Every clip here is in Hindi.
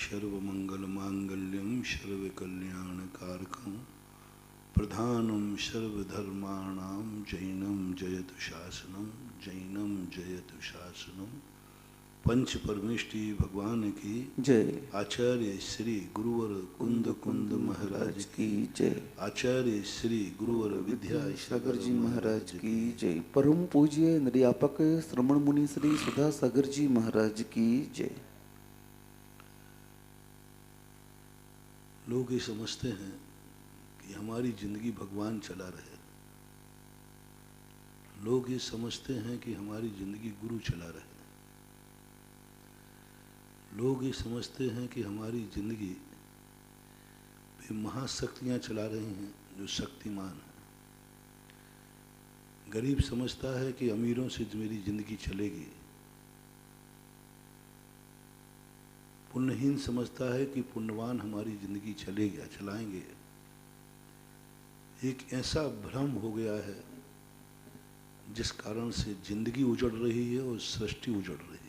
सर्वमंगलमांगल्यं सर्वकल्याणकारकं प्रधानं सर्वधर्माणां जैनं जयतु शासनं जैनं जयतु शासनं। पंच परमेष्टि भगवान की जय। आचार्य श्री गुरुवर कुंद कुंद महाराज की जय। आचार्य श्री गुरुवर विद्यासागर जी महाराज की जय। परम पूज्य निर्यापक श्रमण मुनि श्री सुधा सागर जी महाराज की जय। लोग ये समझते हैं कि हमारी जिंदगी भगवान चला रहे, लोग ये समझते हैं कि हमारी जिंदगी गुरु चला रहे, लोग ये समझते हैं कि हमारी जिंदगी भी महाशक्तियां चला रही हैं जो शक्तिमान हैं। गरीब समझता है कि अमीरों से मेरी जिंदगी चलेगी, पुण्यहीन समझता है कि पुण्यवान हमारी जिंदगी चलेगा चलाएंगे। एक ऐसा भ्रम हो गया है जिस कारण से जिंदगी उजड़ रही है और सृष्टि उजड़ रही है।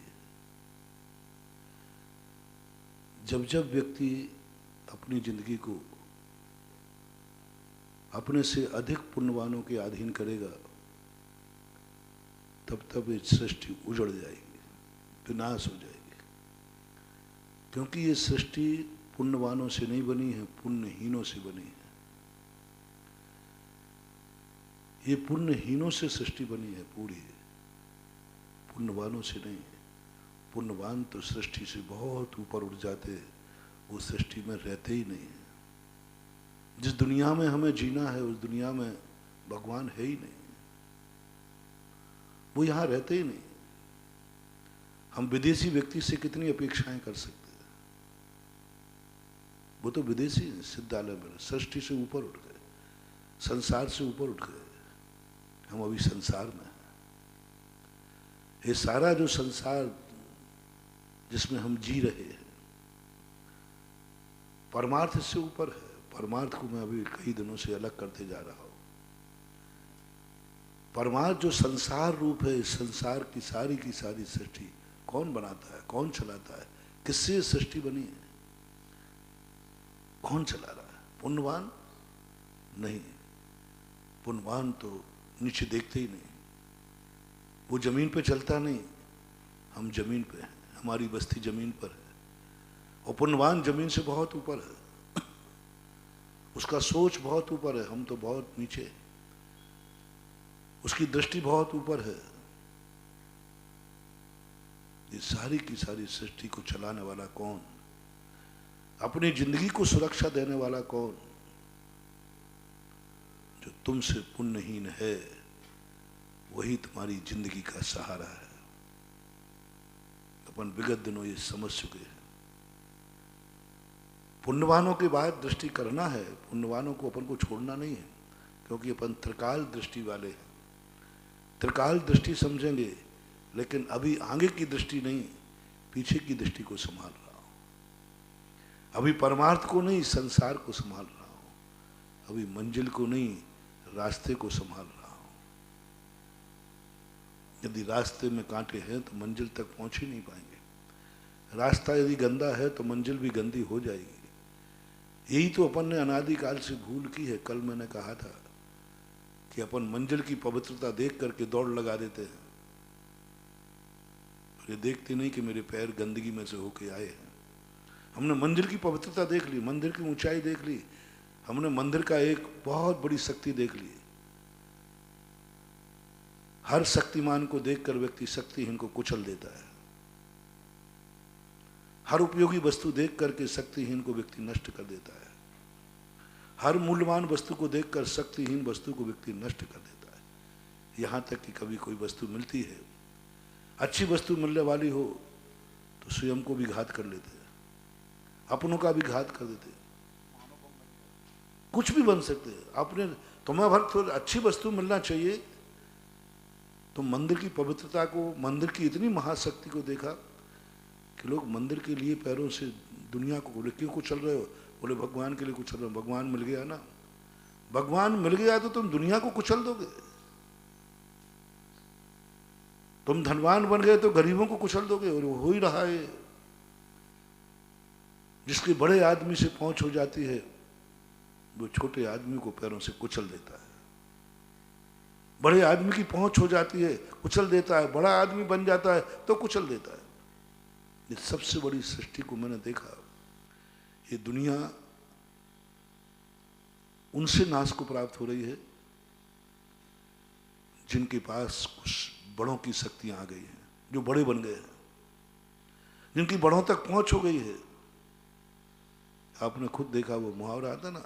जब जब व्यक्ति अपनी जिंदगी को अपने से अधिक पुण्यवानों के अधीन करेगा तब तब ये सृष्टि उजड़ जाएगी, विनाश हो जाएगी। क्योंकि ये सृष्टि पुण्यवानों से नहीं बनी है, पुण्यहीनों से बनी है। ये पुण्यहीनों से सृष्टि बनी है पूरी, पुण्यवानों से नहीं। पुण्यवान तो सृष्टि से बहुत ऊपर उठ जाते, वो सृष्टि में रहते ही नहीं है। जिस दुनिया में हमें जीना है उस दुनिया में भगवान है ही नहीं, वो यहाँ रहते ही नहीं। हम विदेशी व्यक्ति से कितनी अपेक्षाएं कर सकते हैं, वो तो विदेशी है, सिद्धालय में सृष्टि से ऊपर उठ गए, संसार से ऊपर उठ गए। हम अभी संसार में हैं। ये सारा जो संसार जिसमें हम जी रहे हैं परमार्थ से ऊपर है। परमार्थ को मैं अभी कई दिनों से अलग करते जा रहा हूं। परमार्थ जो संसार रूप है, संसार की सारी सृष्टि कौन बनाता है, कौन चलाता है, किससे सृष्टि बनी है, कौन चला रहा है? पुण्यवान नहीं। पुण्यवान तो नीचे देखते ही नहीं, वो जमीन पे चलता नहीं। हम जमीन पे हैं, हमारी बस्ती जमीन पर है और पुण्यवान जमीन से बहुत ऊपर है, उसका सोच बहुत ऊपर है, हम तो बहुत नीचे। उसकी दृष्टि बहुत ऊपर है। ये सारी की सारी सृष्टि को चलाने वाला कौन, अपनी जिंदगी को सुरक्षा देने वाला कौन? जो तुमसे पुण्यहीन है वही तुम्हारी जिंदगी का सहारा है। अपन विगत दिनों ये समझ चुके हैं। पुण्यवानों के बाद दृष्टि करना है, पुण्यवानों को अपन को छोड़ना नहीं है, क्योंकि अपन त्रिकाल दृष्टि वाले हैं। त्रिकाल दृष्टि समझेंगे, लेकिन अभी आगे की दृष्टि नहीं, पीछे की दृष्टि को संभाल रहा हूं। अभी परमार्थ को नहीं, संसार को संभाल रहा हूं। अभी मंजिल को नहीं, रास्ते को संभाल रहा हूं। यदि रास्ते में कांटे हैं तो मंजिल तक पहुंच ही नहीं पाएंगे। रास्ता यदि गंदा है तो मंजिल भी गंदी हो जाएगी। यही तो अपन ने अनादिकाल से भूल की है। कल मैंने कहा था कि अपन मंजिल की पवित्रता देख करके दौड़ लगा देते हैं, और ये देखते नहीं कि मेरे पैर गंदगी में से होके आए हैं। हमने मंदिर की पवित्रता देख ली, मंदिर की ऊंचाई देख ली, हमने मंदिर का एक बहुत बड़ी शक्ति देख ली। हर शक्तिमान को देखकर व्यक्ति शक्तिहीन को कुचल देता है। हर उपयोगी वस्तु देख करके शक्तिहीन को व्यक्ति नष्ट कर देता है। हर मूल्यवान वस्तु को देखकर शक्तिहीन वस्तु को व्यक्ति नष्ट कर देता है। यहां तक कि कभी कोई वस्तु मिलती है, अच्छी वस्तु मिलने वाली हो तो स्वयं को भी घात कर लेते हैं, अपनों का भी घात कर देते हैं। कुछ भी बन सकते हैं अपने। तुम्हें भर तो अच्छी वस्तु मिलना चाहिए। तो मंदिर की पवित्रता को, मंदिर की इतनी महाशक्ति को देखा कि लोग मंदिर के लिए पैरों से दुनिया को बोले क्यों कुचल रहे हो? बोले भगवान के लिए कुचल रहे हो। भगवान मिल गया ना, भगवान मिल गया तो तुम दुनिया को कुचल दोगे। तुम धनवान बन गए तो गरीबों को कुचल दोगे, और हो ही रहा है। जिसके बड़े आदमी से पहुंच हो जाती है वो छोटे आदमी को पैरों से कुचल देता है। बड़े आदमी की पहुंच हो जाती है कुचल देता है, बड़ा आदमी बन जाता है तो कुचल देता है। ये सबसे बड़ी सृष्टि को मैंने देखा। ये दुनिया उनसे नाश को प्राप्त हो रही है जिनके पास कुछ बड़ों की शक्तियां आ गई हैं, जो बड़े बन गए हैं, जिनकी बड़ों तक पहुंच हो गई है। आपने खुद देखा वो मुहावरा आता ना,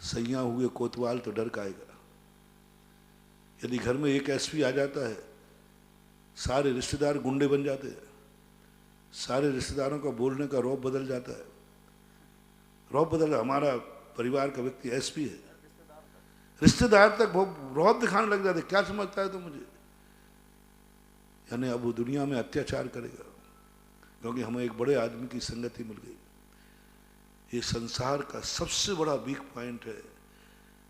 सैया हुए कोतवाल तो डर काएगा। यदि घर में एक एसपी आ जाता है सारे रिश्तेदार गुंडे बन जाते हैं, सारे रिश्तेदारों का बोलने का रौब बदल जाता है। रौब बदल, हमारा परिवार का व्यक्ति एसपी है, रिश्तेदार तक बहुत रौब दिखाने लग जाते, क्या समझता है तो मुझे, यानी अब वो दुनिया में अत्याचार करेगा क्योंकि हमें एक बड़े आदमी की संगति मिल गई। ये संसार का सबसे बड़ा वीक पॉइंट है।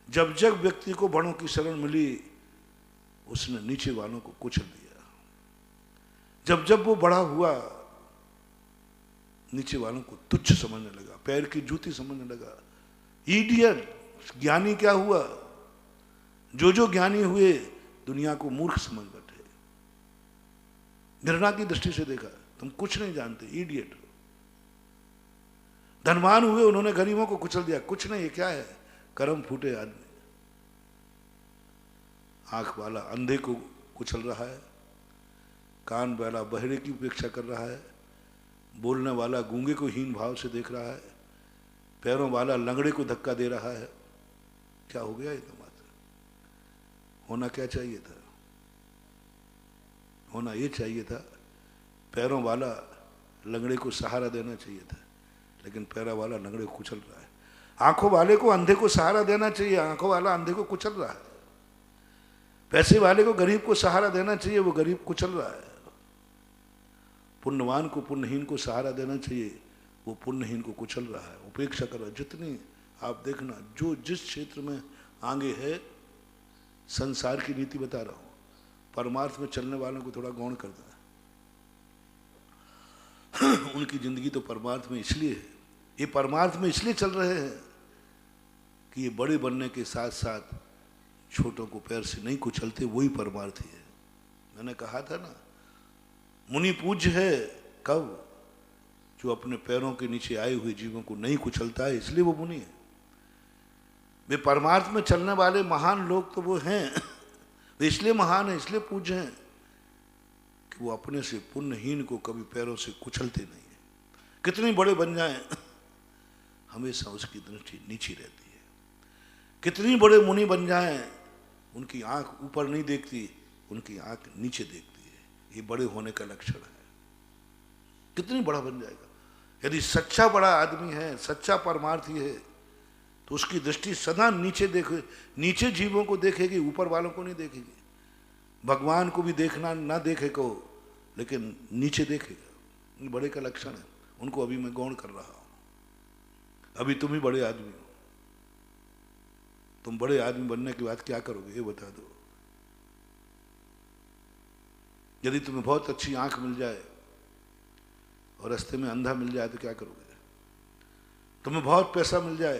जब जब व्यक्ति को बड़ों की शरण मिली उसने नीचे वालों को कुचल दिया। जब जब वो बड़ा हुआ नीचे वालों को तुच्छ समझने लगा, पैर की जूती समझने लगा, इडियट। ज्ञानी क्या हुआ? जो ज्ञानी हुए दुनिया को मूर्ख समझ बैठे। घृणा की दृष्टि से देखा, तुम कुछ नहीं जानते, इडियट। धनवान हुए, उन्होंने गरीबों को कुचल दिया, कुछ नहीं, ये क्या है, कर्म फूटे आदमी। आंख वाला अंधे को कुचल रहा है, कान वाला बहरे की उपेक्षा कर रहा है, बोलने वाला गूंगे को हीन भाव से देख रहा है, पैरों वाला लंगड़े को धक्का दे रहा है। क्या हो गया ये तो? होना क्या चाहिए था? होना ये चाहिए था पैरों वाला लंगड़े को सहारा देना चाहिए था, लेकिन पैरा वाला लंगड़े को कुचल रहा है। आंखों वाले को अंधे को सहारा देना चाहिए, आंखों वाला अंधे को कुचल रहा है। पैसे वाले को गरीब को सहारा देना चाहिए, वो गरीब कुचल रहा है। पुण्यवान को पुण्यहीन को सहारा देना चाहिए, वो पुण्यहीन को कुचल रहा है, उपेक्षा कर रहा है। जितनी आप देखना, जो जिस क्षेत्र में आगे है, संसार की नीति बता रहा हूं, परमार्थ में चलने वालों को थोड़ा गौण करता है। उनकी जिंदगी तो परमार्थ में इसलिए है, ये परमार्थ में इसलिए चल रहे हैं कि ये बड़े बनने के साथ साथ छोटों को पैर से नहीं कुचलते, वही परमार्थी है। मैंने कहा था ना, मुनि पूज्य है कब? जो अपने पैरों के नीचे आए हुए जीवों को नहीं कुचलता है, इसलिए वो मुनि है। वे परमार्थ में चलने वाले महान लोग तो वो हैं, वे इसलिए महान है, इसलिए पूज्य हैं कि वो अपने से पुण्यहीन को कभी पैरों से कुचलते नहीं है। कितने बड़े बन जाएं, हमेशा उसकी दृष्टि नीची रहती है। कितनी बड़े मुनि बन जाएं, उनकी आंख ऊपर नहीं देखती, उनकी आंख नीचे देखती है। ये बड़े होने का लक्षण है। कितनी बड़ा बन जाएगा। यदि सच्चा बड़ा आदमी है, सच्चा परमार्थी है, तो उसकी दृष्टि सदा नीचे देखे, नीचे जीवों को देखेगी, ऊपर वालों को नहीं देखेगी। भगवान को भी देखना ना देखे को, लेकिन नीचे देखेगा। ये बड़े का लक्षण है। उनको अभी मैं गौण कर रहा हूं। अभी तुम ही बड़े आदमी हो, तुम बड़े आदमी बनने के बाद क्या करोगे ये बता दो। यदि तुम्हें बहुत अच्छी आंख मिल जाए और रास्ते में अंधा मिल जाए तो क्या करोगे? तुम्हें बहुत पैसा मिल जाए,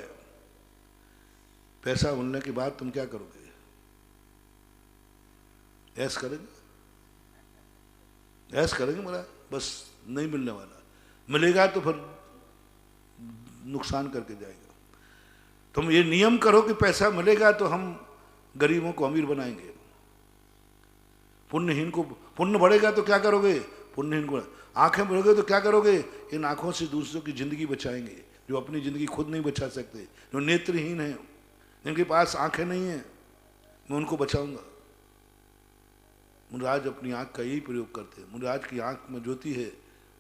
पैसा मिलने के बाद तुम क्या करोगे? ऐश करेंगे? ऐश करेंगे मेरा, बस नहीं मिलने वाला, मिलेगा तो फिर नुकसान करके जाएगा। तुम ये नियम करो कि पैसा मिलेगा तो हम गरीबों को अमीर बनाएंगे, पुण्यहीन को, पुण्य बढ़ेगा तो क्या करोगे? पुण्यहीन को, आंखें बढ़ोगे तो क्या करोगे? इन आंखों से दूसरों की जिंदगी बचाएंगे, जो अपनी जिंदगी खुद नहीं बचा सकते, जो नेत्रहीन है, जिनके पास आंखें नहीं है, मैं उनको बचाऊंगा। मुराज अपनी आंख का यही प्रयोग करते हैं। मुराज की आंख में ज्योति है,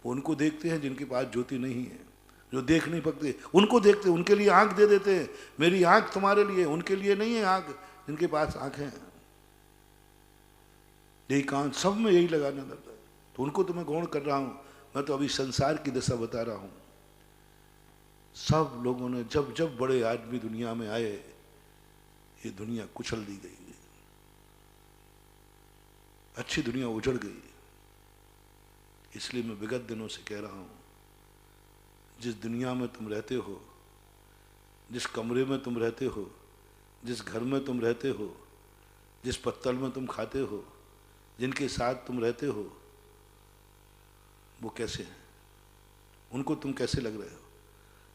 वो उनको देखते हैं जिनके पास ज्योति नहीं है, जो देख नहीं सकते उनको देखते, उनके लिए आंख दे देते हैं। मेरी आंख तुम्हारे लिए, उनके लिए नहीं है आंख जिनके पास आंखें हैं। यही कान सब में यही लगाना पड़ता है। तो उनको तो मैं गौण कर रहा हूं, मैं तो अभी संसार की दशा बता रहा हूं। सब लोगों ने जब जब बड़े आदमी दुनिया में आए, ये दुनिया कुचल दी गई, अच्छी दुनिया उजड़ गई। इसलिए मैं विगत दिनों से कह रहा हूं, जिस दुनिया में तुम रहते हो, जिस कमरे में तुम रहते हो, जिस घर में तुम रहते हो, जिस पत्तल में तुम खाते हो, जिनके साथ तुम रहते हो, वो कैसे हैं? उनको तुम कैसे लग रहे हो?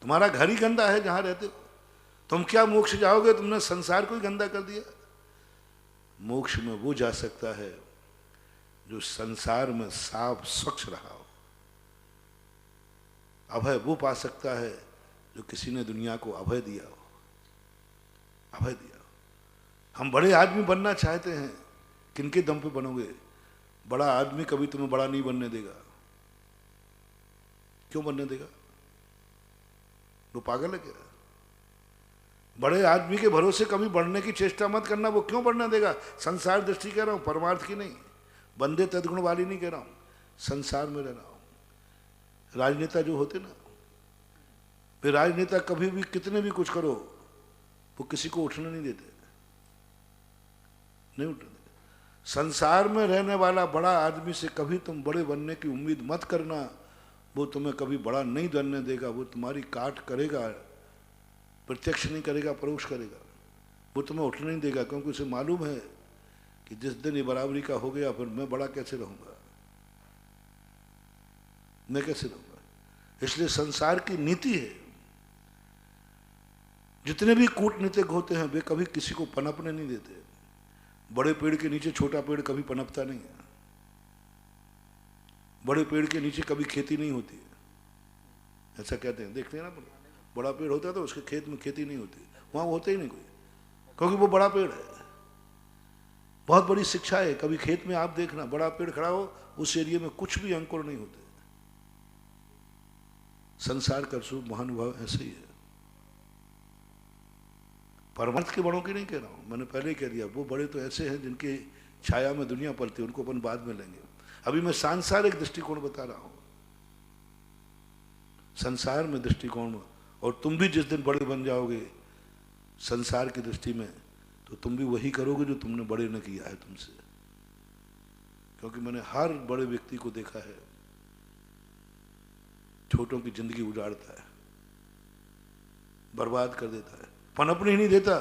तुम्हारा घर ही गंदा है जहां रहते हो। तुम क्या मोक्ष जाओगे? तुमने संसार को ही गंदा कर दिया। मोक्ष में वो जा सकता है जो संसार में साफ स्वच्छ रहा हो। अभय वो पा सकता है जो किसी ने दुनिया को अभय दिया हो, अभय दिया हो। हम बड़े आदमी बनना चाहते हैं, किनके दम पे बनोगे? बड़ा आदमी कभी तुम्हें बड़ा नहीं बनने देगा। क्यों बनने देगा? वो पागल है क्या? बड़े आदमी के भरोसे कभी बढ़ने की चेष्टा मत करना। वो क्यों बढ़ने देगा? संसार दृष्टि कह रहा हूं, परमार्थ की नहीं। बंदे तदगुण वाली नहीं कह रहा हूं, संसार में रहना हूं। राजनेता जो होते ना, वे राजनेता कभी भी कितने भी कुछ करो, वो किसी को उठने नहीं देते, नहीं उठने देते। संसार में रहने वाला बड़ा आदमी से कभी तुम बड़े बनने की उम्मीद मत करना। वो तुम्हें कभी बड़ा नहीं बनने देगा। वो तुम्हारी काट करेगा, प्रत्यक्ष नहीं करेगा, परोक्ष करेगा। वो तुम्हें उठने नहीं देगा, क्योंकि उसे मालूम है कि जिस दिन ये बराबरी का हो गया, फिर मैं बड़ा कैसे रहूंगा, मैं कैसे रहूंगा। इसलिए संसार की नीति है, जितने भी कूटनीतिक होते हैं वे कभी किसी को पनपने नहीं देते। बड़े पेड़ के नीचे छोटा पेड़ कभी पनपता नहीं है। बड़े पेड़ के नीचे कभी खेती नहीं होती, ऐसा कहते हैं, देखते हैं ना। बड़ा पेड़ होता है तो उसके खेत में खेती नहीं होती, वहां होते ही नहीं कोई, क्योंकि वो बड़ा पेड़ है। बहुत बड़ी शिक्षा है। कभी खेत में आप देखना, बड़ा पेड़ खड़ा हो, उस एरिया में कुछ भी अंकुर नहीं होते। संसार का स्वरूप महानुभाव ऐसे ही है। परमार्थ के बड़ों की नहीं कह रहा हूं, मैंने पहले ही कह दिया। वो बड़े तो ऐसे हैं जिनके छाया में दुनिया पलती है, उनको अपन बाद में लेंगे। अभी मैं सांसारिक दृष्टिकोण बता रहा हूं, संसार में दृष्टिकोण। और तुम भी जिस दिन बड़े बन जाओगे संसार की दृष्टि में, तो तुम भी वही करोगे जो तुमने बड़े ने किया है तुमसे। क्योंकि मैंने हर बड़े व्यक्ति को देखा है, छोटों की जिंदगी उजाड़ता है, बर्बाद कर देता है, पनपने ही नहीं देता।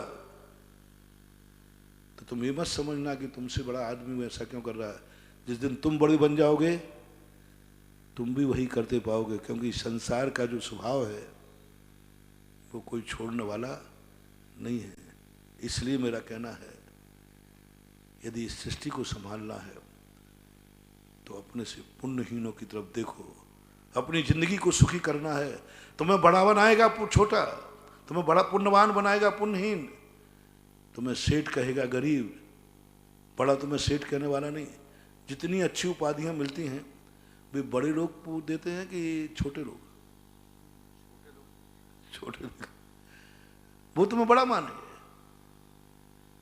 तो तुम ये मत समझना कि तुमसे बड़ा आदमी वो ऐसा क्यों कर रहा है। जिस दिन तुम बड़े बन जाओगे तुम भी वही करते पाओगे, क्योंकि संसार का जो स्वभाव है वो कोई छोड़ने वाला नहीं है। इसलिए मेरा कहना है, यदि इस सृष्टि को संभालना है तो अपने से पुण्यहीनों की तरफ देखो। अपनी जिंदगी को सुखी करना है। तुम्हें बड़ा बनाएगा छोटा, तुम्हें बड़ा पुण्यवान बनाएगा पुण्यहीन, तुम्हें सेठ कहेगा गरीब, बड़ा तुम्हें सेठ कहने वाला नहीं। जितनी अच्छी उपाधियां मिलती हैं वे बड़े लोग देते हैं कि छोटे लोग? छोटे लोग। वो तुम्हें बड़ा मानेंगे,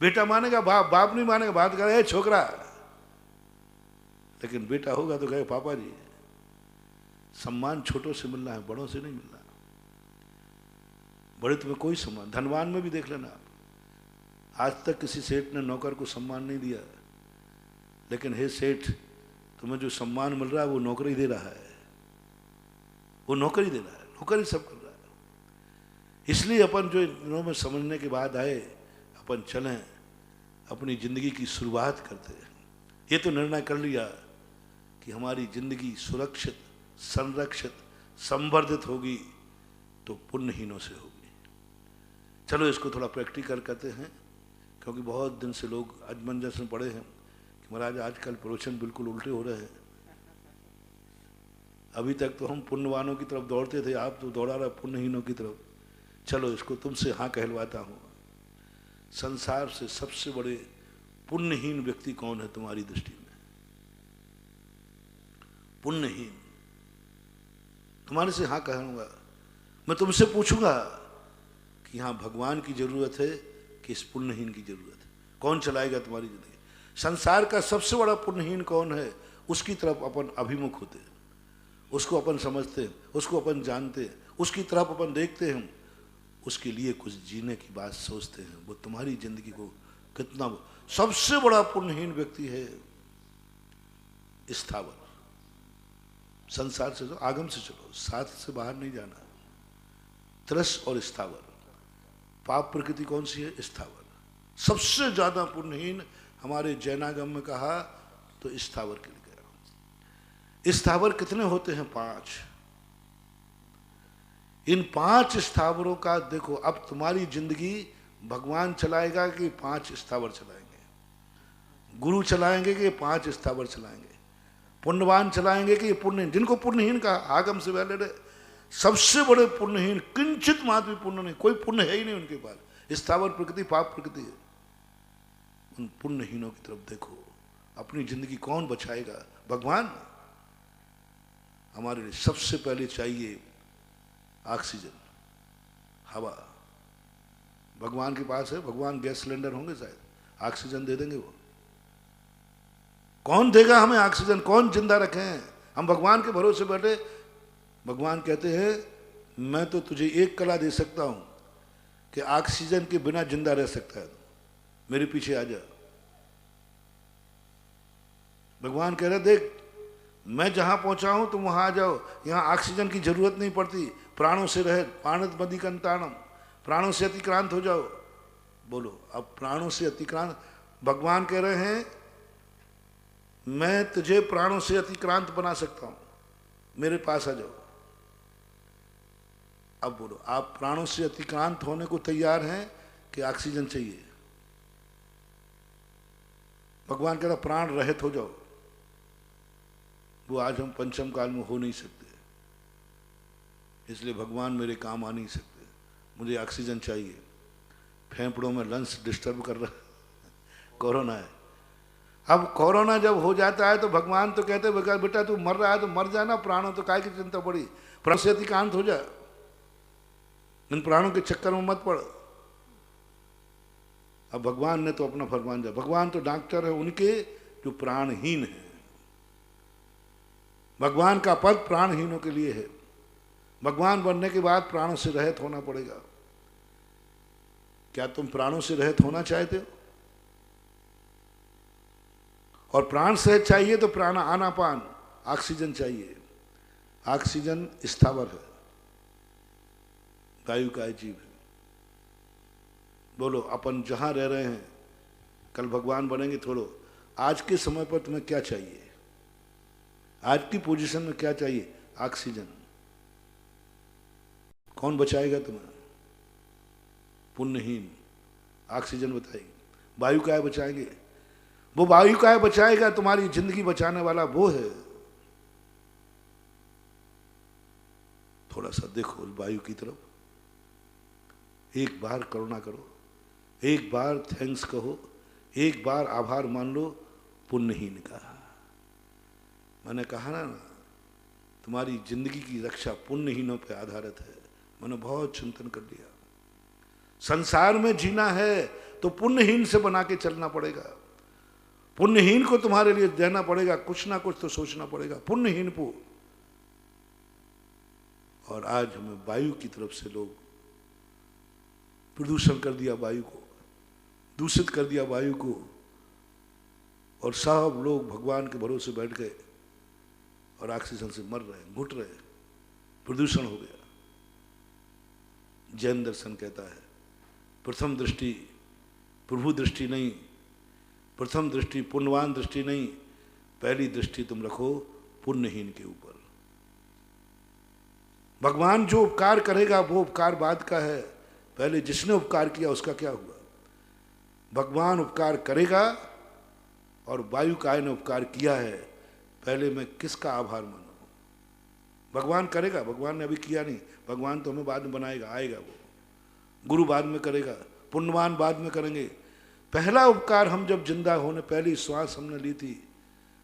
बेटा मानेगा, बाप नहीं मानेगा, बात करे छोकरा। लेकिन बेटा होगा तो कहे पापा जी। सम्मान छोटों से मिलना है, बड़ों से नहीं मिलना। बड़े तुम्हें कोई सम्मान, धनवान में भी देख लेना आप, आज तक किसी सेठ ने नौकर को सम्मान नहीं दिया। लेकिन हे सेठ, तुम्हें जो सम्मान मिल रहा है वो नौकर ही दे रहा है, वो नौकर ही दे रहा है, नौकर ही सब कर रहा है। इसलिए अपन जो इनों में समझने के बाद आए, अपन चलें, अपनी जिंदगी की शुरुआत करते हैं। ये तो निर्णय कर लिया कि हमारी जिंदगी सुरक्षित, संरक्षित, संवर्धित होगी तो पुण्यहीनों से होगी। चलो इसको थोड़ा प्रैक्टिकल करते हैं, क्योंकि बहुत दिन से लोग अजमंजस में पड़े हैं कि महाराज आजकल प्रवचन बिल्कुल उल्टे हो रहे हैं। अभी तक तो हम पुण्यवानों की तरफ दौड़ते थे, आप तो दौड़ा रहे पुण्यहीनों की तरफ। चलो इसको तुमसे हाँ कहलवाता हूँ। संसार से सबसे बड़े पुण्यहीन व्यक्ति कौन है तुम्हारी दृष्टि में? पुण्यहीन। तुम्हारे से हाँ कहूंगा। मैं तुमसे पूछूंगा कि हाँ भगवान की जरूरत है कि इस पुण्यहीन की जरूरत है? कौन चलाएगा तुम्हारी जिंदगी? संसार का सबसे बड़ा पुण्यहीन कौन है? उसकी तरफ अपन अभिमुख होते हैं, उसको अपन समझते हैं, उसको अपन जानते हैं, उसकी तरफ अपन देखते हैं, उसके लिए कुछ जीने की बात सोचते हैं। वो तुम्हारी जिंदगी को कितना, सबसे बड़ा पुण्यहीन व्यक्ति है स्थावर। संसार से, आगम से चलो, साथ से बाहर नहीं जाना। तरस और स्थावर। पाप प्रकृति कौन सी है? स्थावर। सबसे ज्यादा पुण्यहीन हमारे जैनागम में कहा तो स्थावर के लिए गया। स्थावर कितने होते हैं? 5। इन 5 स्थावरों का देखो, अब तुम्हारी जिंदगी भगवान चलाएगा कि 5 स्थावर चलाएंगे? गुरु चलाएंगे कि 5 स्थावर चलाएंगे? पुण्यवान चलाएंगे कि पुण्य? जिनको पुण्यहीन कहा, आगम से पहले सबसे बड़े पुण्यहीन, किंचित मात्र भी पुण्य नहीं, कोई पुण्य है ही नहीं उनके पास। स्थावर प्रकृति पाप प्रकृति है। उन पुण्यहीनों की तरफ देखो। अपनी जिंदगी कौन बचाएगा? भगवान। हमारे लिए सबसे पहले चाहिए ऑक्सीजन, हवा। भगवान के पास है, भगवान गैस सिलेंडर होंगे शायद, ऑक्सीजन दे देंगे वो। कौन देगा हमें ऑक्सीजन? कौन जिंदा रखें? हम भगवान के भरोसे बैठे। भगवान कहते हैं मैं तो तुझे एक कला दे सकता हूं कि ऑक्सीजन के बिना जिंदा रह सकता है, मेरे पीछे आ जा। भगवान कह रहे देख, मैं जहां पहुंचा हूं तुम वहां आ जाओ। यहां ऑक्सीजन की जरूरत नहीं पड़ती, प्राणों से रहे। प्राणत मदिकंताणम, प्राणों से अतिक्रांत हो जाओ। बोलो, अब प्राणों से अतिक्रांत भगवान कह रहे हैं मैं तुझे प्राणों से अतिक्रांत बना सकता हूं, मेरे पास आ जाओ। अब बोलो, आप प्राणों से अतिक्रांत होने को तैयार हैं कि ऑक्सीजन चाहिए? भगवान कह रहा प्राण रहित हो जाओ। वो आज हम पंचम काल में हो नहीं सकते, इसलिए भगवान मेरे काम आ नहीं सकते, मुझे ऑक्सीजन चाहिए। फेफड़ों में लंग्स डिस्टर्ब कर रहा है, कोरोना है। अब कोरोना जब हो जाता है तो भगवान तो कहते हैं बेटा तू मर रहा है तो मर जाना, प्राणों तो काय की चिंता पड़ी, प्राण से अतिक्रांत हो जा, इन प्राणों के चक्कर में मत पड़। अब भगवान ने तो अपना फरमान दिया। भगवान तो डॉक्टर है उनके जो प्राणहीन है। भगवान का पद प्राणहीनों के लिए है। भगवान बनने के बाद प्राणों से रहित होना पड़ेगा। क्या तुम प्राणों से रहित होना चाहते हो? और प्राण सहित चाहिए तो प्राण आनापान, ऑक्सीजन चाहिए। ऑक्सीजन स्थावर है, वायु का जीव है। बोलो, अपन जहां रह रहे हैं कल भगवान बनेंगे थोड़ो। आज के समय पर तुम्हें क्या चाहिए? आज की पोजीशन में क्या चाहिए? ऑक्सीजन। कौन बचाएगा तुम्हें? पुण्यहीन। ऑक्सीजन बताएगी। वायु काय बचाएंगे? वो वायु काय बचाएगा? तुम्हारी जिंदगी बचाने वाला वो है। थोड़ा सा देखो वायु की तरफ, एक बार करुणा करो, एक बार थैंक्स कहो, एक बार आभार मान लो पुण्यहीन का। मैंने कहा ना तुम्हारी जिंदगी की रक्षा पुण्यहीनों पे आधारित है। मैंने बहुत चिंतन कर लिया। संसार में जीना है तो पुण्यहीन से बना के चलना पड़ेगा। पुण्यहीन को तुम्हारे लिए देना पड़ेगा, कुछ ना कुछ तो सोचना पड़ेगा। पुण्यहीन को। और आज हमें वायु की तरफ से लोग प्रदूषण कर दिया, वायु को दूषित कर दिया, वायु को। और सब लोग भगवान के भरोसे बैठ गए और ऑक्सीजन से मर रहे हैं, घुट रहे हैं। प्रदूषण हो गया। जैन दर्शन कहता है प्रथम दृष्टि प्रभु दृष्टि नहीं, प्रथम दृष्टि पुण्यवान दृष्टि नहीं, पहली दृष्टि तुम रखो पुण्यहीन के ऊपर। भगवान जो उपकार करेगा वो उपकार बाद का है, पहले जिसने उपकार किया उसका क्या हुआ। भगवान उपकार करेगा और वायु काय ने उपकार किया है, पहले मैं किसका आभार मानूं। भगवान करेगा, भगवान ने अभी किया नहीं, भगवान तो हमें बाद में बनाएगा, आएगा वो। गुरु बाद में करेगा, पुण्यवान बाद में करेंगे। पहला उपकार हम जब जिंदा होने पहली श्वास हमने ली थी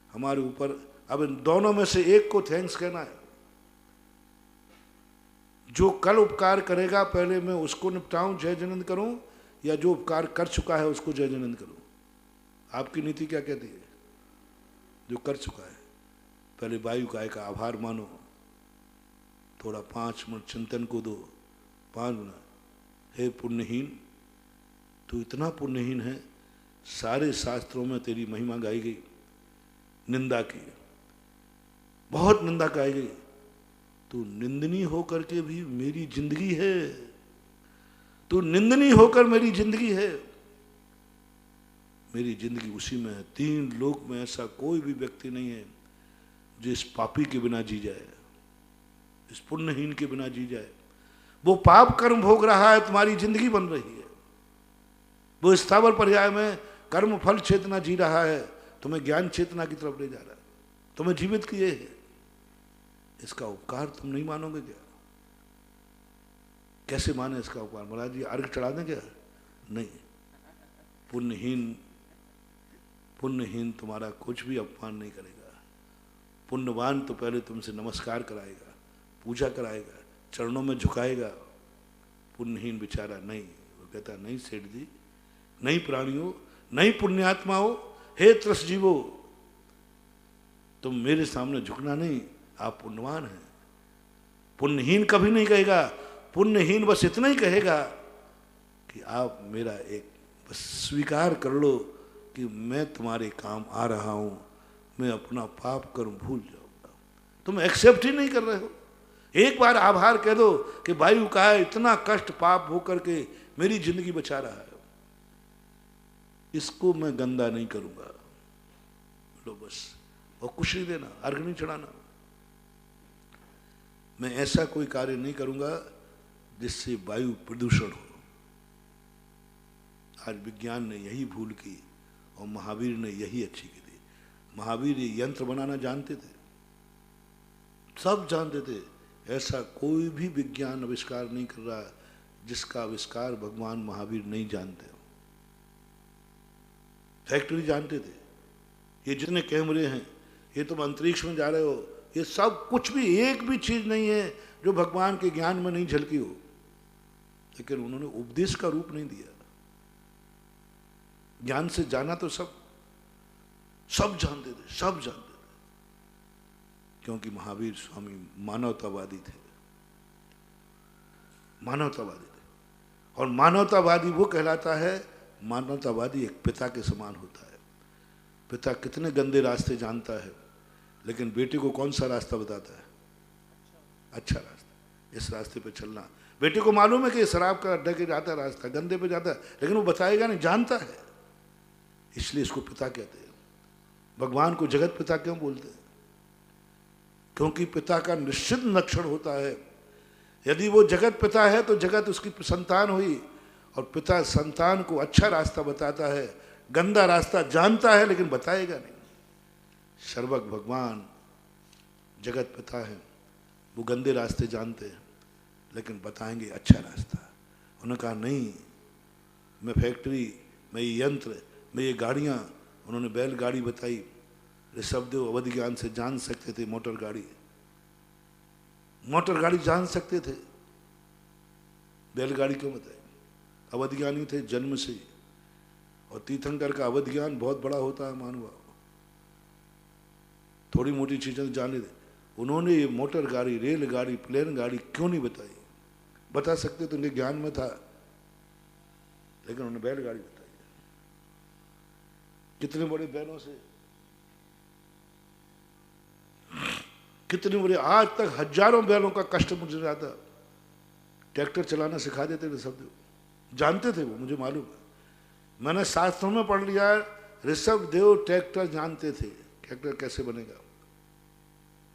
हमारे ऊपर, अब इन दोनों में से एक को थैंक्स कहना है। जो कल उपकार करेगा पहले मैं उसको निपटाऊं, जय जयनंद करूं, या जो उपकार कर चुका है उसको जय जयनंद करूं। आपकी नीति क्या कहती है? जो कर चुका है पहले वायु काय का आभार मानो। थोड़ा 5 मिनट चिंतन को दो, 5 मिनट। हे पुण्यहीन, तू इतना पुण्यहीन है, सारे शास्त्रों में तेरी महिमा गाई गई, निंदा की, बहुत निंदा गाई गई। तू निंदनीय होकर के भी मेरी जिंदगी है, तू निंदनीय होकर मेरी जिंदगी है। मेरी जिंदगी उसी में है। 3 लोक में ऐसा कोई भी व्यक्ति नहीं है जो इस पापी के बिना जी जाए, इस पुण्यहीन के बिना जी जाए। वो पाप कर्म भोग रहा है, तुम्हारी जिंदगी बन रही है। वो स्थावर पर्याय में कर्म फल चेतना जी रहा है, तुम्हें ज्ञान चेतना की तरफ ले जा रहा है, तुम्हें जीवित किए है। इसका उपकार तुम नहीं मानोगे क्या? कैसे माने इसका उपकार? महाराज जी अर्घ चढ़ा दें क्या? नहीं। पुण्यहीन तुम्हारा कुछ भी अपमान नहीं करेगा। पुण्यवान तो पहले तुमसे नमस्कार कराएगा, पूजा कराएगा, चरणों में झुकाएगा। पुण्यहीन बेचारा नहीं। वो कहता नहीं सेठ जी, नहीं प्राणियों, नहीं पुण्यात्माओं, हे त्रस जीवो, तुम मेरे सामने झुकना नहीं, आप पुण्यवान हैं। पुण्यहीन कभी नहीं कहेगा। पुण्यहीन बस इतना ही कहेगा कि आप मेरा एक बस स्वीकार कर लो कि मैं तुम्हारे काम आ रहा हूं, मैं अपना पाप कर्म भूल जाऊंगा। तुम एक्सेप्ट ही नहीं कर रहे हो। एक बार आभार कह दो कि वायु का इतना कष्ट पाप होकर के मेरी जिंदगी बचा रहा है, इसको मैं गंदा नहीं करूंगा। लो बस, और कुछ नहीं देना, अर्घ नहीं चढ़ाना। मैं ऐसा कोई कार्य नहीं करूंगा जिससे वायु प्रदूषण हो। आज विज्ञान ने यही भूल की और महावीर ने यही अच्छी की थी। महावीर ये यंत्र बनाना जानते थे, सब जानते थे। ऐसा कोई भी विज्ञान आविष्कार नहीं कर रहा जिसका आविष्कार भगवान महावीर नहीं जानते हो। फैक्ट्री जानते थे, ये जितने कैमरे हैं, ये तुम अंतरिक्ष में जा रहे हो, ये सब कुछ भी एक भी चीज नहीं है जो भगवान के ज्ञान में नहीं झलकी हो। लेकिन उन्होंने उपदेश का रूप नहीं दिया। ज्ञान से जाना तो सब जानते थे, सब जानते थे। क्योंकि महावीर स्वामी मानवतावादी थे, मानवतावादी थे। और मानवतावादी वो कहलाता है, मानवतावादी एक पिता के समान होता है। पिता कितने गंदे रास्ते जानता है, लेकिन बेटे को कौन सा रास्ता बताता है? अच्छा रास्ता, इस रास्ते पे चलना। बेटे को मालूम है कि शराब का अड्डा के जाता है रास्ता, गंदे पे जाता है, लेकिन वो बताएगा नहीं, जानता है। इसलिए इसको पिता कहते हैं। भगवान को जगत पिता क्यों बोलते हैं? क्योंकि पिता का निश्चित लक्षण होता है। यदि वो जगत पिता है तो जगत उसकी संतान हुई, और पिता संतान को अच्छा रास्ता बताता है, गंदा रास्ता जानता है लेकिन बताएगा नहीं। सर्वज्ञ भगवान जगत पिता है, वो गंदे रास्ते जानते हैं लेकिन बताएंगे अच्छा रास्ता। उन्होंने कहा नहीं, मैं फैक्ट्री, मैं ये यंत्र, मैं ये गाड़ियाँ, उन्होंने बैलगाड़ी बताई। ऋषभदेव अवध ज्ञान से जान सकते थे मोटर गाड़ी जान सकते थे, बैलगाड़ी क्यों बताई? अवध ज्ञानी थे जन्म से ही, और तीर्थंकर का अवध ज्ञान बहुत बड़ा होता है मानवा, थोड़ी मोटी चीजें जाने दे। उन्होंने ये मोटर गाड़ी, रेलगाड़ी, प्लेन गाड़ी क्यों नहीं बताई? बता सकते तो उनके ज्ञान में था, लेकिन उन्होंने बैलगाड़ी बताई। कितने बड़े बैलों से, कितने बड़े, आज तक हजारों बैलों का कष्ट मुझे आता। ट्रैक्टर चलाना सिखा देते ऋषभदेव, जानते थे वो, मुझे मालूम है। मैंने शास्त्रों में पढ़ लिया, ऋषभदेव ट्रैक्टर जानते थे, ट्रैक्टर कैसे बनेगा।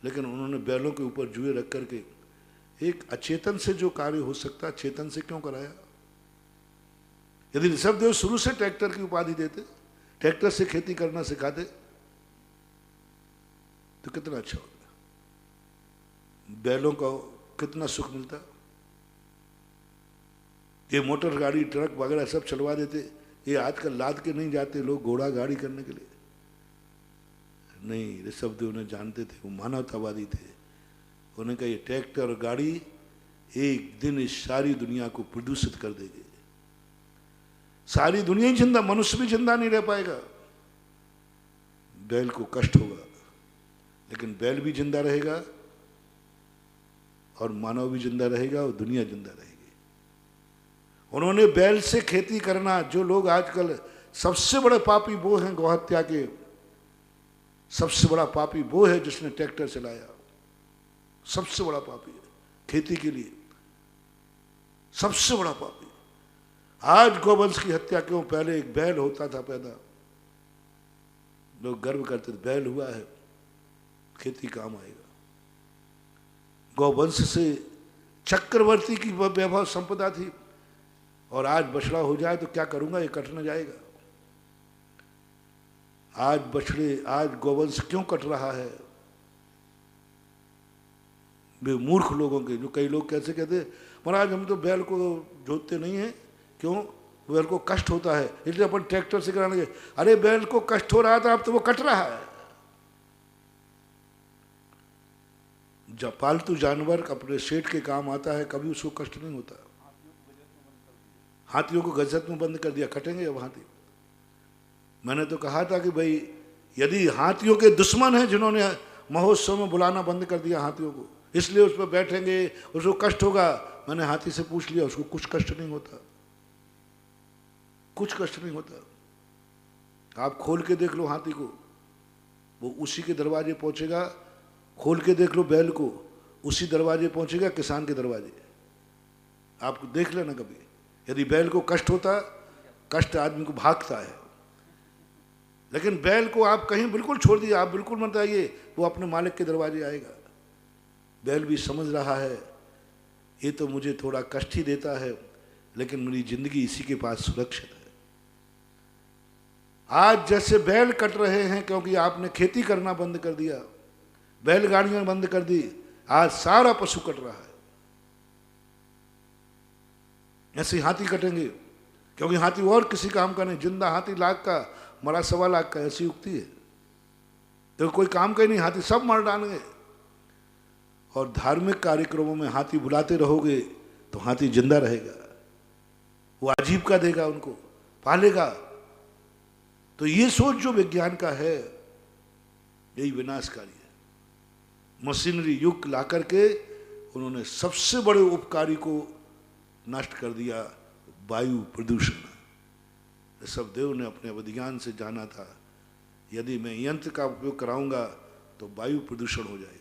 लेकिन उन्होंने बैलों के ऊपर जुए रख करके एक अचेतन से जो कार्य हो सकता है, चेतन से क्यों कराया? यदि ऋषभदेव शुरू से ट्रैक्टर की उपाधि देते, ट्रैक्टर से खेती करना सिखाते, तो कितना अच्छा होता। बैलों का कितना सुख मिलता। ये मोटर गाड़ी, ट्रक वगैरह सब चलवा देते। ये आजकल लाद के नहीं जाते लोग घोड़ा गाड़ी करने के लिए। नहीं, ऋषभदेव ने जानते थे, वो मानवतावादी थे। उन्होंने कहा ये ट्रैक्टर और गाड़ी एक दिन इस सारी दुनिया को प्रदूषित कर देगी। सारी दुनिया ही जिंदा, मनुष्य भी जिंदा नहीं रह पाएगा। बैल को कष्ट होगा, लेकिन बैल भी जिंदा रहेगा और मानव भी जिंदा रहेगा और दुनिया जिंदा रहेगी। उन्होंने बैल से खेती करना, जो लोग आजकल सबसे बड़े पापी वो हैं गौहत्या के, सबसे बड़ा पापी वो है जिसने ट्रैक्टर चलाया। सबसे बड़ा पापी है खेती के लिए, सबसे बड़ा पापी। आज गौवंश की हत्या क्यों? पहले एक बैल होता था पैदा, लोग गर्व करते थे बैल हुआ है, खेती काम आएगा। गौवंश से चक्रवर्ती की वैभव संपदा थी, और आज बछड़ा हो जाए तो क्या करूंगा, ये कट न जाएगा। आज बछड़े, आज गौवंश क्यों कट रहा है? वे मूर्ख लोगों के, जो कई लोग कैसे कहते हैं महाराज हम तो बैल को जोतते नहीं हैं, क्यों? बैल को कष्ट होता है इसलिए अपन ट्रैक्टर से कराने गए। अरे बैल को कष्ट हो रहा था, अब तो वो कट रहा है। जब पालतू जानवर अपने सेठ के काम आता है, कभी उसको कष्ट नहीं होता। हाथियों को गजत में बंद कर दिया, कटेंगे अब हाथी। मैंने तो कहा था कि भाई यदि हाथियों के दुश्मन हैं जिन्होंने महोत्सव में बुलाना बंद कर दिया हाथियों को, इसलिए उस पर बैठेंगे, उसको कष्ट होगा। मैंने हाथी से पूछ लिया, उसको कुछ कष्ट नहीं होता, कुछ कष्ट नहीं होता। आप खोल के देख लो हाथी को, वो उसी के दरवाजे पहुंचेगा। खोल के देख लो बैल को, उसी दरवाजे पहुंचेगा, किसान के दरवाजे। आप देख लेना कभी, यदि बैल को कष्ट होता, कष्ट आदमी को भागता है, लेकिन बैल को आप कहीं बिल्कुल छोड़ दिए, आप बिल्कुल मत आइए, वो अपने मालिक के दरवाजे आएगा। बैल भी समझ रहा है ये तो मुझे थोड़ा कष्ट ही देता है, लेकिन मेरी जिंदगी इसी के पास सुरक्षित है। आज जैसे बैल कट रहे हैं क्योंकि आपने खेती करना बंद कर दिया, बैलगाड़ियां बंद कर दी, आज सारा पशु कट रहा है। ऐसे हाथी कटेंगे, क्योंकि हाथी और किसी काम का नहीं, जिंदा हाथी लाख का, मरा 1.25 लाख का, ऐसी उक्ति है। तो कोई काम का ही नहीं, हाथी सब मार डालेंगे। और धार्मिक कार्यक्रमों में हाथी बुलाते रहोगे तो हाथी जिंदा रहेगा, वो आजीविका देगा, उनको पालेगा। तो ये सोच जो विज्ञान का है, यही विनाशकारी है। मशीनरी युग ला करके उन्होंने सबसे बड़े उपकारी को नष्ट कर दिया, वायु प्रदूषण। ऋषभदेव ने अपने विज्ञान से जाना था, यदि मैं यंत्र का उपयोग कराऊंगा तो वायु प्रदूषण हो जाएगा।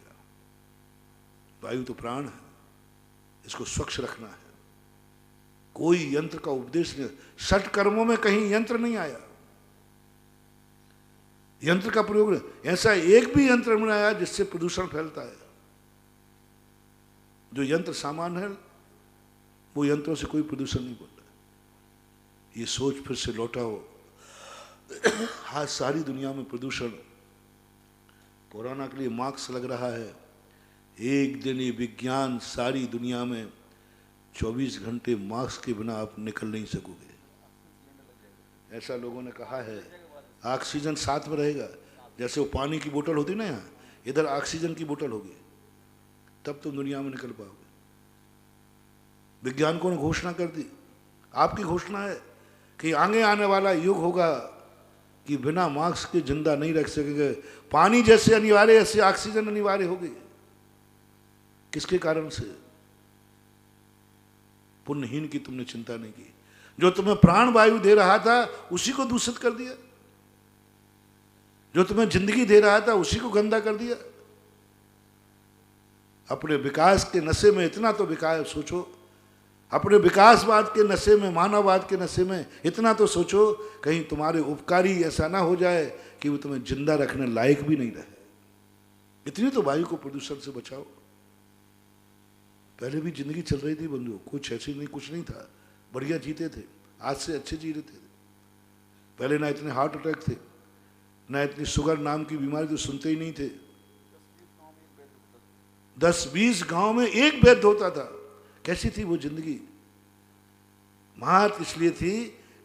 वायु तो प्राण है, इसको स्वच्छ रखना है। कोई यंत्र का उपदेश नहीं, षट कर्मों में कहीं यंत्र नहीं आया, यंत्र का प्रयोग नहीं। ऐसा एक भी यंत्र नहीं आया जिससे प्रदूषण फैलता है। जो यंत्र सामान है वो यंत्रों से कोई प्रदूषण नहीं बोलता। ये सोच फिर से लौटाओ। आज सारी दुनिया में प्रदूषण, कोरोना के लिए मास्क लग रहा है। एक दिन ये विज्ञान सारी दुनिया में 24 घंटे मास्क के बिना आप निकल नहीं सकोगे, ऐसा लोगों ने कहा है। ऑक्सीजन साथ में रहेगा, जैसे वो पानी की बोतल होती ना, यहाँ इधर ऑक्सीजन की बोतल होगी, तब तुम दुनिया में निकल पाओगे। वैज्ञानिकों ने घोषणा कर दी, आपकी घोषणा है कि आगे आने वाला युग होगा कि बिना मास्क के जिंदा नहीं रख सकेंगे। पानी जैसे अनिवार्य, ऐसे ऑक्सीजन अनिवार्य होगी। किसके कारण से? पुण्यहीन की तुमने चिंता नहीं की। जो तुम्हें प्राण वायु दे रहा था उसी को दूषित कर दिया, जो तुम्हें जिंदगी दे रहा था उसी को गंदा कर दिया। अपने विकास के नशे में इतना तो विकास सोचो, अपने विकासवाद के नशे में, मानववाद के नशे में इतना तो सोचो, कहीं तुम्हारे उपकारी ऐसा ना हो जाए कि वो तुम्हें जिंदा रखने लायक भी नहीं रहे। इतनी तो वायु को प्रदूषण से बचाओ। पहले भी जिंदगी चल रही थी बंधु, कुछ ऐसी नहीं, कुछ नहीं था, बढ़िया जीते थे, आज से अच्छे जी रहे थे। पहले ना इतने हार्ट अटैक थे, ना इतनी शुगर नाम की बीमारी तो सुनते ही नहीं थे। 10-20 गांव में एक वैद्य होता था। कैसी थी वो जिंदगी? महत इसलिए थी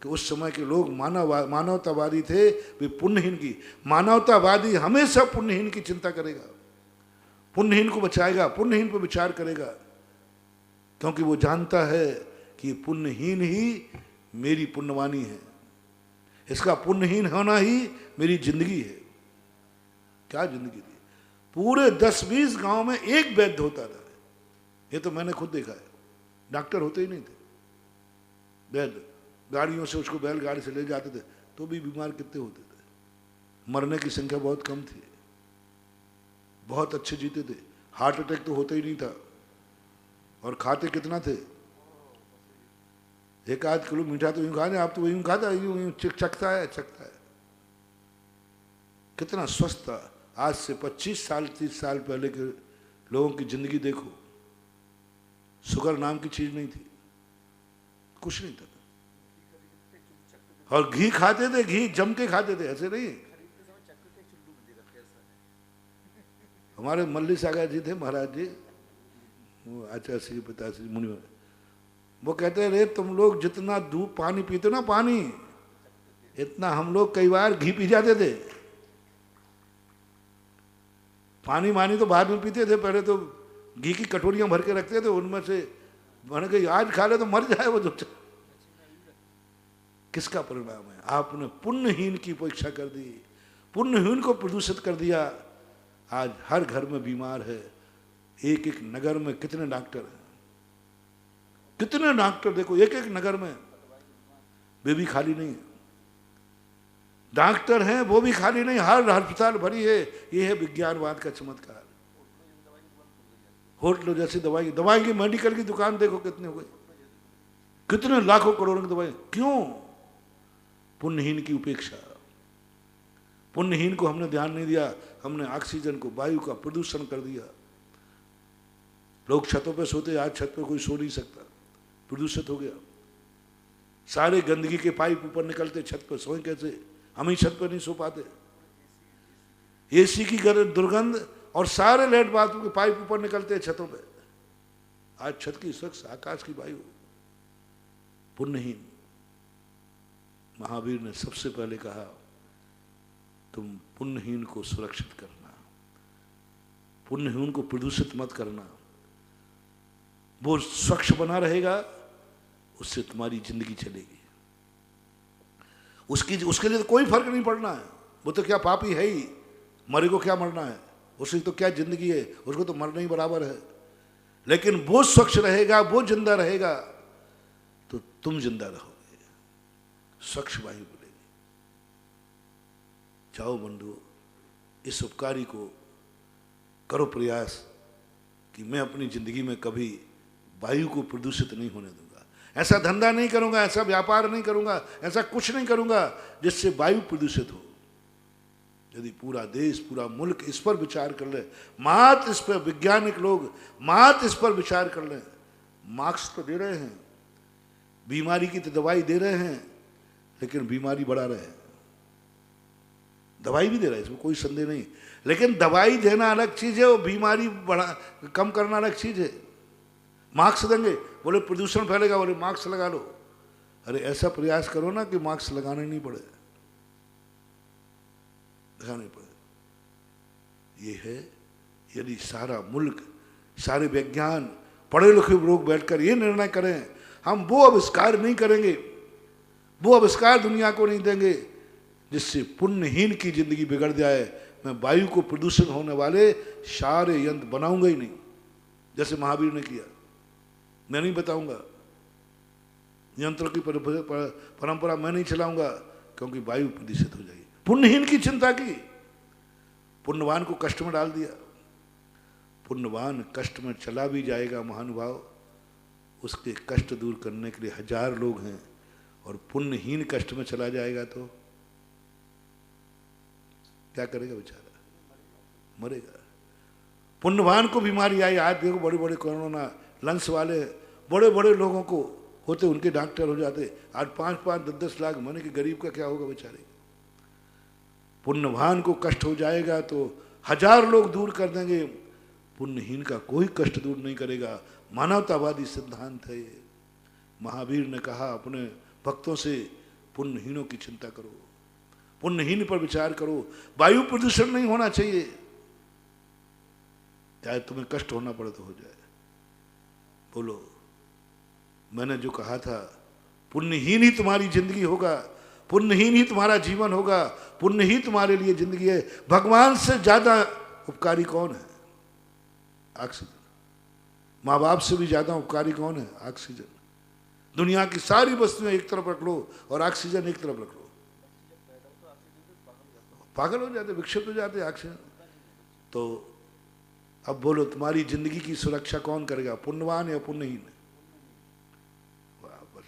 कि उस समय के लोग मानवतावादी थे, वे पुण्यहीन की। मानवतावादी हमेशा पुण्यहीन की चिंता करेगा, पुण्यहीन को बचाएगा, पुण्यहीन पर विचार करेगा, क्योंकि वो जानता है कि पुण्यहीन ही मेरी पुण्यवानी है, इसका पुण्यहीन होना ही मेरी जिंदगी है। क्या जिंदगी थी? पूरे 10-20 गांव में एक वैद्य होता था। ये तो मैंने खुद देखा है, डॉक्टर होते ही नहीं थे, वैद्य। गाड़ियों से उसको बैलगाड़ी से ले जाते थे तो भी बीमार कितने होते थे, मरने की संख्या बहुत कम थी, बहुत अच्छे जीते थे। हार्ट अटैक तो होता ही नहीं था। और खाते कितना थे? 1-8 किलो मीठा तो यूं खाने, आप तो यूं खाता, यूं चखता है। कितना स्वस्थ था। आज से 25 साल 30 साल पहले के लोगों की जिंदगी देखो, शुगर नाम की चीज नहीं थी, कुछ नहीं था। और घी खाते थे, घी जम के खाते थे, ऐसे नहीं। हमारे मल्ली सागर जी थे, महाराज जी, वो आचार्य श्री पिताश्री मुनि, वो कहते रे तुम लोग जितना दूध पानी पीते ना, पानी इतना हम लोग कई बार घी पी जाते थे। पानी मानी तो बाद में पीते थे, पहले तो घी की कटोरियां भर के रखते थे, उनमें से मैंने कहा आज खा ले तो मर जाए वो। तो किसका परिणाम है? आपने पुण्यहीन की उपेक्षा कर दी, पुण्यहीन को प्रदूषित कर दिया। आज हर घर में बीमार है। एक एक नगर में कितने डॉक्टर हैं, कितने डॉक्टर देखो, एक एक नगर में, वे भी खाली नहीं है। डॉक्टर हैं वो भी खाली नहीं, हर अस्पताल भरी है। ये है विज्ञानवाद का चमत्कार। होटलों जैसी दवाई की मेडिकल की दुकान देखो कितने हो गए, कितने लाखों करोड़ों की दवाई। क्यों? पुण्यहीन की उपेक्षा। पुण्यहीन को हमने ध्यान नहीं दिया, हमने ऑक्सीजन को, वायु का प्रदूषण कर दिया। लोग छतों पे सोते, आज छत पे कोई सो नहीं सकता, प्रदूषित हो गया। सारे गंदगी के पाइप ऊपर निकलते, छत पे सोए कैसे? हम ही छत पे नहीं सो पाते। एसी की दुर्गंध और सारे लेट बाथरूम के पाइप ऊपर निकलते हैं छतों पे। आज छत की स्वच्छ आकाश की वायु। पुण्यहीन। महावीर ने सबसे पहले कहा तुम पुण्यहीन को सुरक्षित करना, पुण्यहीन को प्रदूषित मत करना। वो स्वच्छ बना रहेगा, उससे तुम्हारी जिंदगी चलेगी। उसके लिए तो कोई फर्क नहीं पड़ना है। वो तो क्या पापी है ही, मरे को क्या मरना है, उसकी तो क्या जिंदगी है, उसको तो मरना ही बराबर है। लेकिन वो स्वच्छ रहेगा, वो जिंदा रहेगा, तो तुम जिंदा रहोगे, स्वच्छ वायु मिलेगी। जाओ बंधुओं, इस उपकारी को करो प्रयास कि मैं अपनी जिंदगी में कभी वायु को प्रदूषित नहीं होने दूंगा। ऐसा धंधा नहीं करूंगा, ऐसा व्यापार नहीं करूंगा, ऐसा कुछ नहीं करूंगा जिससे वायु प्रदूषित हो। यदि पूरा देश, पूरा मुल्क इस पर विचार कर ले, मात्र इस पर, वैज्ञानिक लोग मात्र इस पर विचार कर लें। मार्क्स तो दे रहे हैं, बीमारी की तो दवाई दे रहे हैं, लेकिन बीमारी बढ़ा रहे हैं। दवाई भी दे रहे हैं, इसमें कोई संदेह नहीं, लेकिन दवाई देना अलग चीज है, वो बीमारी बढ़ा कम करना अलग चीज है। मास्क देंगे, बोले प्रदूषण फैलेगा, बोले मास्क लगा लो। अरे ऐसा प्रयास करो ना कि मास्क लगाने नहीं पड़े, लगाने पड़े। ये है, यदि सारा मुल्क, सारे वैज्ञान, पढ़े लिखे लोग बैठकर ये निर्णय करें, हम वो आविष्कार नहीं करेंगे, वो आविष्कार दुनिया को नहीं देंगे जिससे पुण्यहीन की जिंदगी बिगड़ जाए। मैं वायु को प्रदूषण होने वाले सारे यंत्र बनाऊंगा ही नहीं, जैसे महावीर ने किया। मैं नहीं बताऊंगा, यंत्रों की परंपरा मैं नहीं चलाऊंगा, क्योंकि वायु प्रदूषित हो जाएगी। पुण्यहीन की चिंता की, पुण्यवान को कष्ट में डाल दिया। पुण्यवान कष्ट में चला भी जाएगा महानुभाव, उसके कष्ट दूर करने के लिए 1000 लोग हैं, और पुण्यहीन कष्ट में चला जाएगा तो क्या करेगा बेचारा? मरेगा। पुण्यवान को बीमारी आई, आज देखो बड़े बड़े कोरोना लंग्स वाले बड़े बड़े लोगों को होते, उनके डॉक्टर हो जाते। आज 5-5, 10-10 लाख मरने के, गरीब का क्या होगा बेचारे? पुण्यवान को कष्ट हो जाएगा तो 1000 लोग दूर कर देंगे, पुण्यहीन का कोई कष्ट दूर नहीं करेगा। मानवतावादी सिद्धांत है ये। महावीर ने कहा अपने भक्तों से, पुण्यहीनों की चिंता करो, पुण्यहीन पर विचार करो। वायु प्रदूषण नहीं होना चाहिए, चाहे तुम्हें कष्ट होना पड़े तो हो जाए। बोलो, मैंने जो कहा था, पुण्यहीन ही तुम्हारी जिंदगी होगा, पुण्यहीन ही तुम्हारा जीवन होगा, पुण्य ही तुम्हारे लिए जिंदगी है। भगवान से ज्यादा उपकारी कौन है? ऑक्सीजन। माँ बाप से भी ज्यादा उपकारी कौन है? ऑक्सीजन। दुनिया की सारी वस्तुएं एक तरफ रख लो और ऑक्सीजन एक तरफ रख लो, पागल हो जाते, विक्षिप्त हो जाते ऑक्सीजन। तो अब बोलो तुम्हारी जिंदगी की सुरक्षा कौन करेगा, पुण्यवान या पुण्यहीन?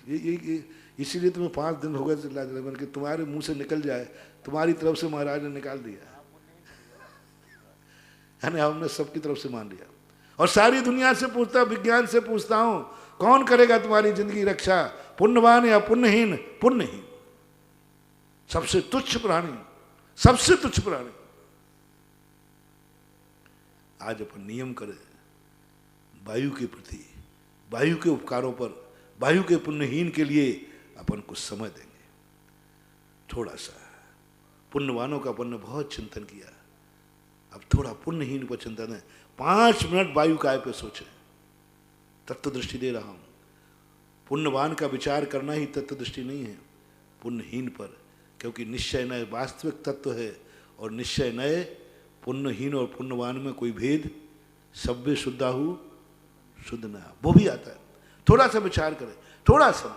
ये इसीलिए तुम्हें 5 दिन हो गए चिल्ला चिल्ला कि तुम्हारे मुंह से निकल जाए, तुम्हारी तरफ से महाराज ने निकाल दिया, यानी हमने सबकी तरफ से मान लिया। और सारी दुनिया से पूछता, विज्ञान से पूछता हूं, कौन करेगा तुम्हारी जिंदगी रक्षा, पुण्यवान या पुण्यहीन? पुण्यहीन, सबसे तुच्छ प्राणी, सबसे तुच्छ प्राणी। आज अपन नियम करें वायु के प्रति, वायु के उपकारों पर, वायु के पुण्यहीन के लिए अपन कुछ समय देंगे थोड़ा सा। पुण्यवानों का अपन ने बहुत चिंतन किया, अब थोड़ा पुण्यहीन पर चिंतन है। 5 मिनट वायु काय पे सोचें, तत्व दृष्टि दे रहा हूं। पुण्यवान का विचार करना ही तत्व दृष्टि नहीं है, पुण्यहीन पर, क्योंकि निश्चय नय वास्तविक तत्व है, और निश्चय नय पुण्यहीन और पुण्यवान में कोई भेद, सभ्य शुद्धाहु शुद्ध न, वो भी आता है। थोड़ा सा विचार करें, थोड़ा सा,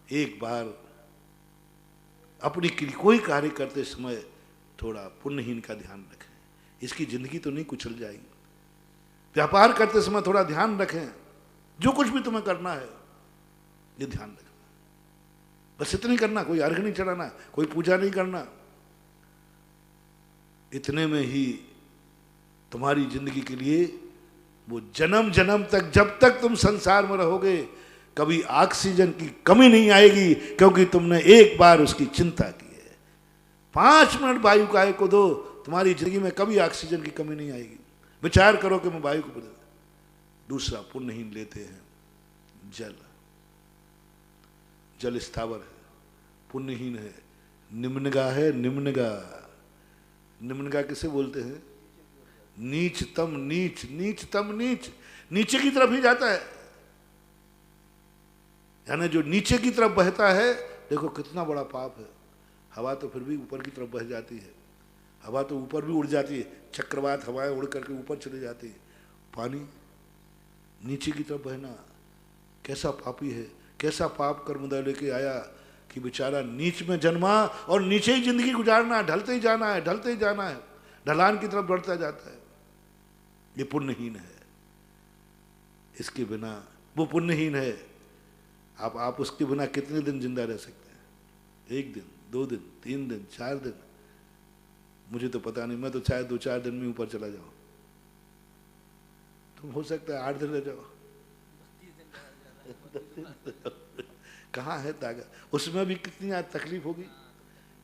एक बार अपनी कोई कार्य करते समय थोड़ा पुण्यहीन का ध्यान रखें, इसकी जिंदगी तो नहीं कुचल जाएगी। व्यापार करते समय थोड़ा ध्यान रखें, जो कुछ भी तुम्हें करना है ये ध्यान रखना, बस इतनी करना, कोई अर्घ नहीं चढ़ाना, कोई पूजा नहीं करना। इतने में ही तुम्हारी जिंदगी के लिए वो जन्म जन्म तक, जब तक तुम संसार में रहोगे, कभी ऑक्सीजन की कमी नहीं आएगी, क्योंकि तुमने एक बार उसकी चिंता की है। 5 मिनट वायु काय को दो, तुम्हारी जिंदगी में कभी ऑक्सीजन की कमी नहीं आएगी। विचार करो कि मैं वायु को बदल। दूसरा पुण्यहीन लेते हैं जल। जल स्थावर है, पुण्यहीन है, निम्नगा है, निम्नगा। निम्नगा किसे बोलते हैं? नीचतम नीच, नीचतम नीच, नीचे की तरफ ही जाता है, यानी जो नीचे की तरफ बहता है, देखो कितना बड़ा पाप है। हवा तो फिर भी ऊपर की तरफ बह जाती है, हवा तो ऊपर भी उड़ जाती है, चक्रवात हवाएं उड़ करके ऊपर चले जाती है। पानी नीचे की तरफ बहना कैसा पापी है, कैसा पाप कर्म लेके आया कि बेचारा नीच में जन्मा और नीचे ही जिंदगी गुजारना, ढलते ही जाना है, ढलते ही जाना है, ढलान की तरफ बढ़ता जाता है। ये पुण्यहीन है, इसके बिना, वो पुण्यहीन है। आप उसके बिना कितने दिन जिंदा रह सकते हैं? 1 दिन, 2 दिन, 3 दिन, 4 दिन, मुझे तो पता नहीं, मैं तो चाहे 2-4 दिन में ऊपर चला जाऊं। तुम हो सकता है 8 दिन रह जाओ। कहाँ है ताकत? उसमें भी कितनी तकलीफ होगी,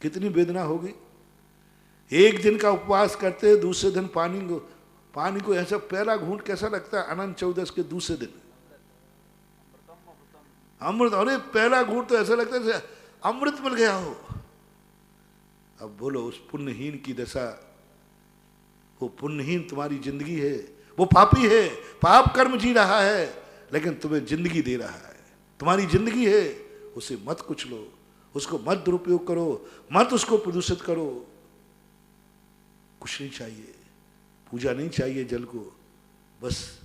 कितनी वेदना होगी। 1 दिन का उपवास करते, दूसरे दिन पानी को ऐसा पहला घूंट कैसा लगता है? अनंत चौदस के दूसरे दिन अमृत, अरे पहला घूंट तो ऐसा लगता है अमृत मिल गया हो। अब बोलो उस पुण्यहीन की दशा, वो पुण्यहीन तुम्हारी जिंदगी है, वो पापी है, पाप कर्म जी रहा है, लेकिन तुम्हें जिंदगी दे रहा है, तुम्हारी जिंदगी है, उसे मत कुचलो, उसको मत दुरुपयोग करो, मत उसको प्रदूषित करो। कुछ नहीं चाहिए, पूजा नहीं चाहिए जल को, बस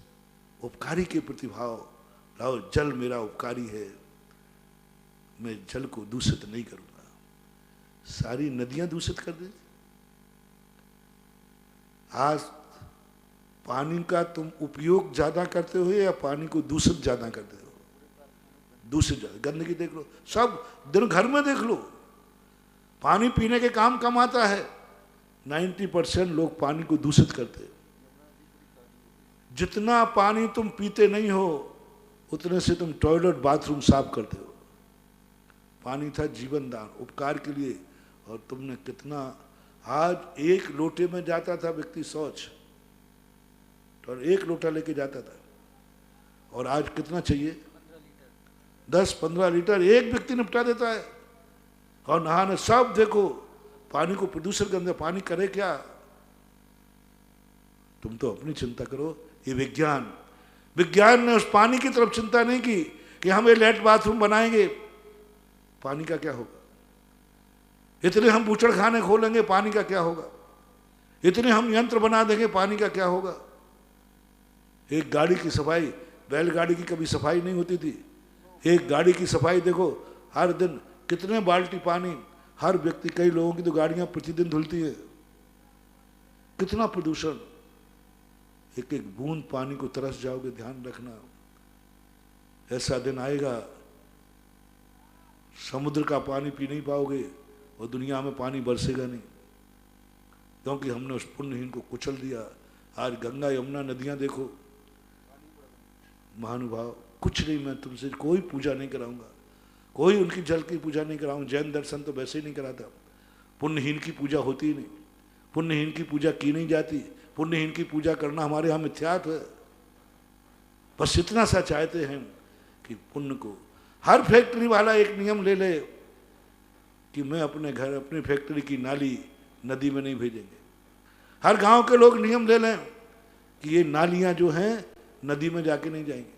उपकारी के प्रतिभाव लाओ। जल मेरा उपकारी है, मैं जल को दूषित नहीं करूंगा। सारी नदियां दूषित कर दे। आज पानी का तुम उपयोग ज्यादा करते हो या पानी को दूषित ज्यादा करते हो? दूषित ज्यादा। गंदगी देख लो, सब दिन घर में देख लो, पानी पीने के काम कम आता है, 90% लोग पानी को दूषित करते हैं। जितना पानी तुम पीते नहीं हो, उतने से तुम टॉयलेट बाथरूम साफ करते हो। पानी था जीवन दान, उपकार के लिए, और तुमने कितना, आज 1 लोटे में जाता था व्यक्ति शौच, और 1 लोटा लेके जाता था, और आज कितना चाहिए? 10-15 लीटर एक व्यक्ति निपटा देता है। और नहाने सब देखो, पानी को प्रदूषण करने, पानी करे क्या? तुम तो अपनी चिंता करो। ये विज्ञान ने उस पानी की तरफ चिंता नहीं की कि हम ये लेट बाथरूम बनाएंगे, पानी का क्या होगा? इतने हम बूचड़ खाने खोलेंगे, पानी का क्या होगा? इतने हम यंत्र बना देंगे, पानी का क्या होगा? एक गाड़ी की सफाई, बैलगाड़ी की कभी सफाई नहीं होती थी, एक गाड़ी की सफाई देखो, हर दिन कितने बाल्टी पानी, हर व्यक्ति, कई लोगों की तो गाड़ियां प्रतिदिन धुलती है, कितना प्रदूषण। एक एक बूंद पानी को तरस जाओगे, ध्यान रखना। ऐसा दिन आएगा समुद्र का पानी पी नहीं पाओगे और दुनिया में पानी बरसेगा नहीं, क्योंकि हमने उस पुण्यहीन को कुचल दिया। आज गंगा यमुना नदियां देखो, महानुभाव, कुछ नहीं, मैं तुमसे कोई पूजा नहीं कराऊंगा, कोई उनकी जल की पूजा नहीं कराऊंगा। जैन दर्शन तो वैसे ही नहीं कराता, पुण्यहीन की पूजा होती ही नहीं, पुण्यहीन की पूजा की नहीं जाती, पुण्यहीन की पूजा करना हमारे यहाँ मिथ्यात है। बस इतना सा चाहते हैं कि पुण्य को, हर फैक्ट्री वाला एक नियम ले ले कि मैं अपने घर, अपनी फैक्ट्री की नाली नदी में नहीं भेजेंगे। हर गांव के लोग नियम ले लें कि ये नालियां जो हैं नदी में जाके नहीं जाएंगे।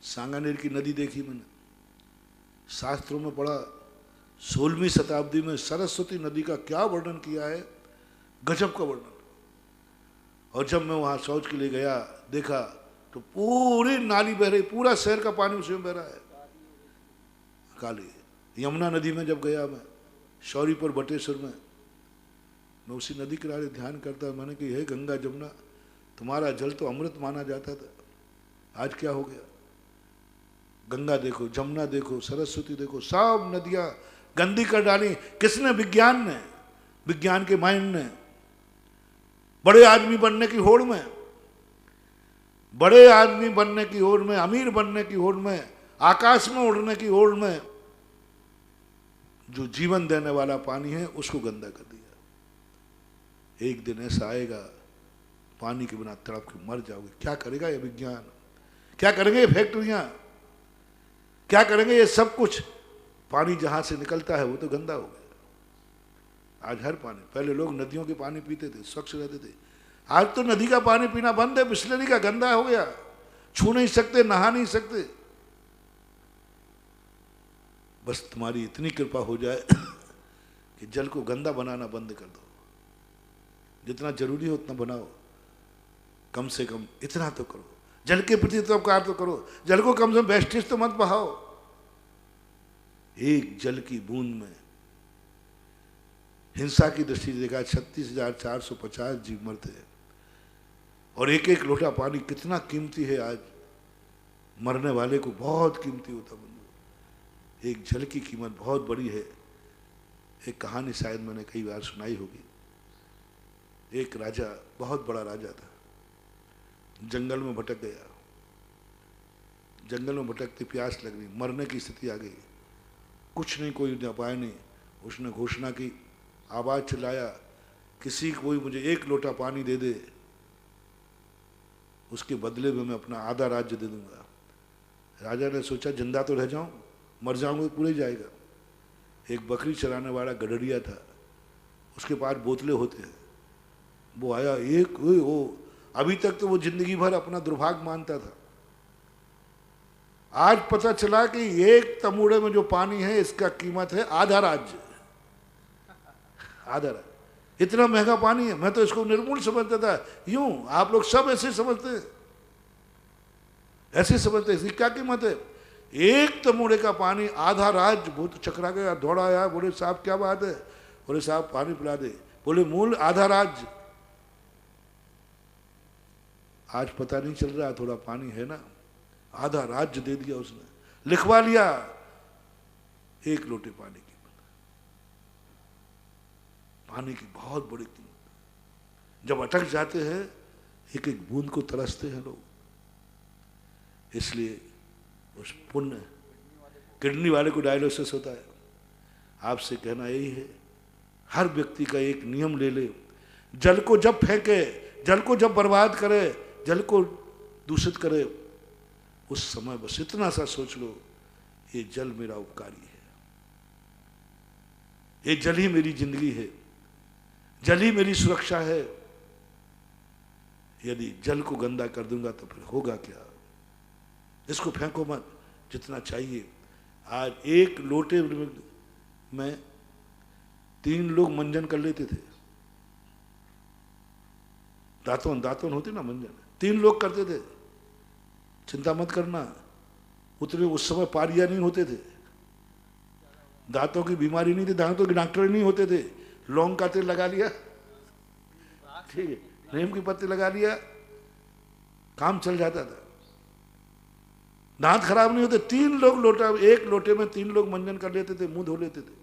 सांगानेर की नदी देखी मैंने, शास्त्रों में पढ़ा, 16वीं शताब्दी में सरस्वती नदी का क्या वर्णन किया है, गजब का वर्णन। और जब मैं वहां शौच के लिए गया, देखा तो पूरी नाली बह रही, पूरा शहर का पानी उसमें बह रहा है, काली। यमुना नदी में जब गया मैं, शौरीपुर बटेश्वर में, मैं उसी नदी किनारे ध्यान करता, मैंने कि हे गंगा जमुना, तुम्हारा जल तो अमृत माना जाता था, आज क्या हो गया। गंगा देखो, जमुना देखो, सरस्वती देखो, सब नदियां गंदी कर डाली। किसने? विज्ञान ने, विज्ञान के माइंड ने, बड़े आदमी बनने की होड़ में, बड़े आदमी बनने की होड़ में, अमीर बनने की होड़ में, आकाश में उड़ने की होड़ में, जो जीवन देने वाला पानी है उसको गंदा कर दिया। एक दिन ऐसा आएगा, पानी के बिना तड़प के मर जाओगे। क्या करेगा ये विज्ञान, क्या करेंगे ये फैक्ट्रियां, क्या करेंगे ये सब कुछ। पानी जहां से निकलता है वो तो गंदा हो गया। आज हर पानी, पहले लोग नदियों के पानी पीते थे, स्वच्छ रहते थे, आज तो नदी का पानी पीना बंद है, बिस्लरी का गंदा हो गया, छू नहीं सकते, नहा नहीं सकते। बस तुम्हारी इतनी कृपा हो जाए कि जल को गंदा बनाना बंद कर दो, जितना जरूरी हो उतना बनाओ, कम से कम इतना तो करो, जल के प्रति तो उपकार तो करो, जल को कम से कम वेस्टेज तो मत बहाओ। एक जल की बूंद में हिंसा की दृष्टि से देखा 36,450 जीव मरते हैं, और एक एक लोटा पानी कितना कीमती है। आज मरने वाले को बहुत कीमती होता बंधु, एक जल की कीमत बहुत बड़ी है। एक कहानी शायद मैंने कई बार सुनाई होगी। एक राजा, बहुत बड़ा राजा था, जंगल में भटक गया, जंगल में भटकते प्यास लग गई, मरने की स्थिति आ गई, कुछ नहीं, कोई उपाय नहीं। उसने घोषणा की, आवाज चिल्लाया, किसी कोई मुझे एक लोटा पानी दे दे, उसके बदले में मैं अपना आधा राज्य दे दूंगा। राजा ने सोचा जिंदा तो रह जाऊं, मर जाऊंगा तो पूरे जाएगा। एक बकरी चराने वाला गडरिया था, उसके पास बोतलें होते हैं, वो आया, एक वो अभी तक तो वो जिंदगी भर अपना दुर्भाग्य मानता था, आज पता चला कि एक तमूड़े में जो पानी है इसका कीमत है आधा राज्य, आधा राज्य। इतना महंगा पानी है, मैं तो इसको निर्मूल समझता था। यूं आप लोग सब ऐसे समझते हैं, ऐसे समझते हैं, इसकी क्या कीमत है? एक तमूड़े का पानी आधा राज्य। वो तो चकरा गया, दौड़ा आया, बोले साहब क्या बात है? बोले साहब पानी पिला दे। बोले मूल आधा राज्य। आज पता नहीं चल रहा, थोड़ा पानी है ना, आधा राज्य दे दिया उसने, लिखवा लिया एक लोटे पानी की, पानी की बहुत बड़ी कीमत। जब अटक जाते हैं एक एक बूंद को तरसते हैं लोग। इसलिए उस पुण्य, किडनी वाले को डायलिसिस होता है। आपसे कहना यही है, हर व्यक्ति का एक नियम ले ले, जल को जब फेंके, जल को जब बर्बाद करे, जल को दूषित करे, उस समय बस इतना सा सोच लो, ये जल मेरा उपकारी है, ये जल ही मेरी जिंदगी है, जल ही मेरी सुरक्षा है। यदि जल को गंदा कर दूंगा तो फिर होगा क्या? इसको फेंको मत, जितना चाहिए। आज एक लोटे में 3 लोग मंजन कर लेते थे, दातुन होती ना मंजन, 3 लोग करते थे। चिंता मत करना, उतने उस समय पारिया नहीं होते थे, दांतों की बीमारी नहीं थी, दांतों के डॉक्टर नहीं होते थे, लौंग का तेल लगा लिया, ठीक है, नीम की पत्ती लगा लिया, काम चल जाता था। दांत खराब नहीं होते, 3 लोग लोटा, एक लोटे में 3 लोग मंजन कर लेते थे, मुंह धो लेते थे।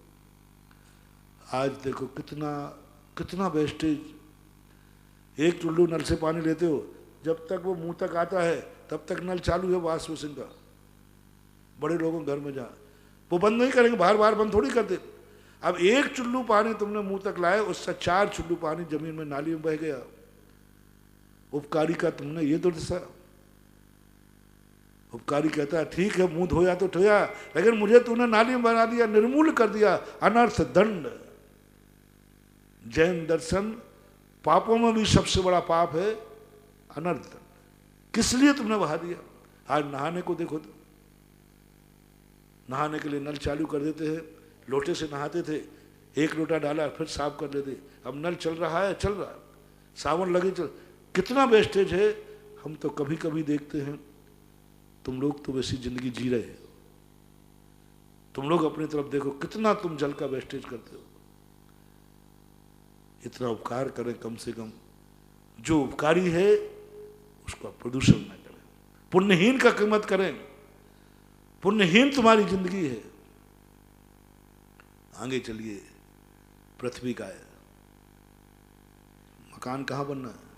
आज देखो कितना कितना वेस्टेज। एक टुल्लू नल से पानी लेते हो, जब तक वो मुंह तक आता है तब तक नल चालू है वॉश बेसिन का। बड़े लोगों घर में जा, वो बंद नहीं करेंगे, बार बार बंद थोड़ी करते। अब एक चुल्लू पानी तुमने मुंह तक लाए, उससे 4 चुल्लू पानी जमीन में नाली में बह गया। उपकारी का तुमने ये तो दशा। उपकारी कहता है ठीक है मुंह धोया तो धोया, लेकिन मुझे तूने नाली में बना दिया, निर्मूल कर दिया, अनर्थ दंड। जैन दर्शन पापों में भी सबसे बड़ा पाप है अनर्थ दंड। किस लिए तुमने बहा दिया? आज नहाने को देखो तो, नहाने के लिए नल चालू कर देते हैं, लोटे से नहाते थे, 1 लोटा डाला फिर साफ कर लेते। अब नल चल रहा है, चल रहा है, सावन लगे चल, कितना वेस्टेज है। हम तो कभी कभी देखते हैं, तुम लोग तो वैसी जिंदगी जी रहे हो, तुम लोग अपनी तरफ देखो कितना तुम जल का वेस्टेज करते हो। इतना उपकार करें कम से कम, जो उपकारी है उसका प्रदूषण न करें, पुण्यहीन का कीमत करें। पुण्यहीन तुम्हारी जिंदगी है। आगे चलिए, पृथ्वी का है, मकान कहाँ बनना है?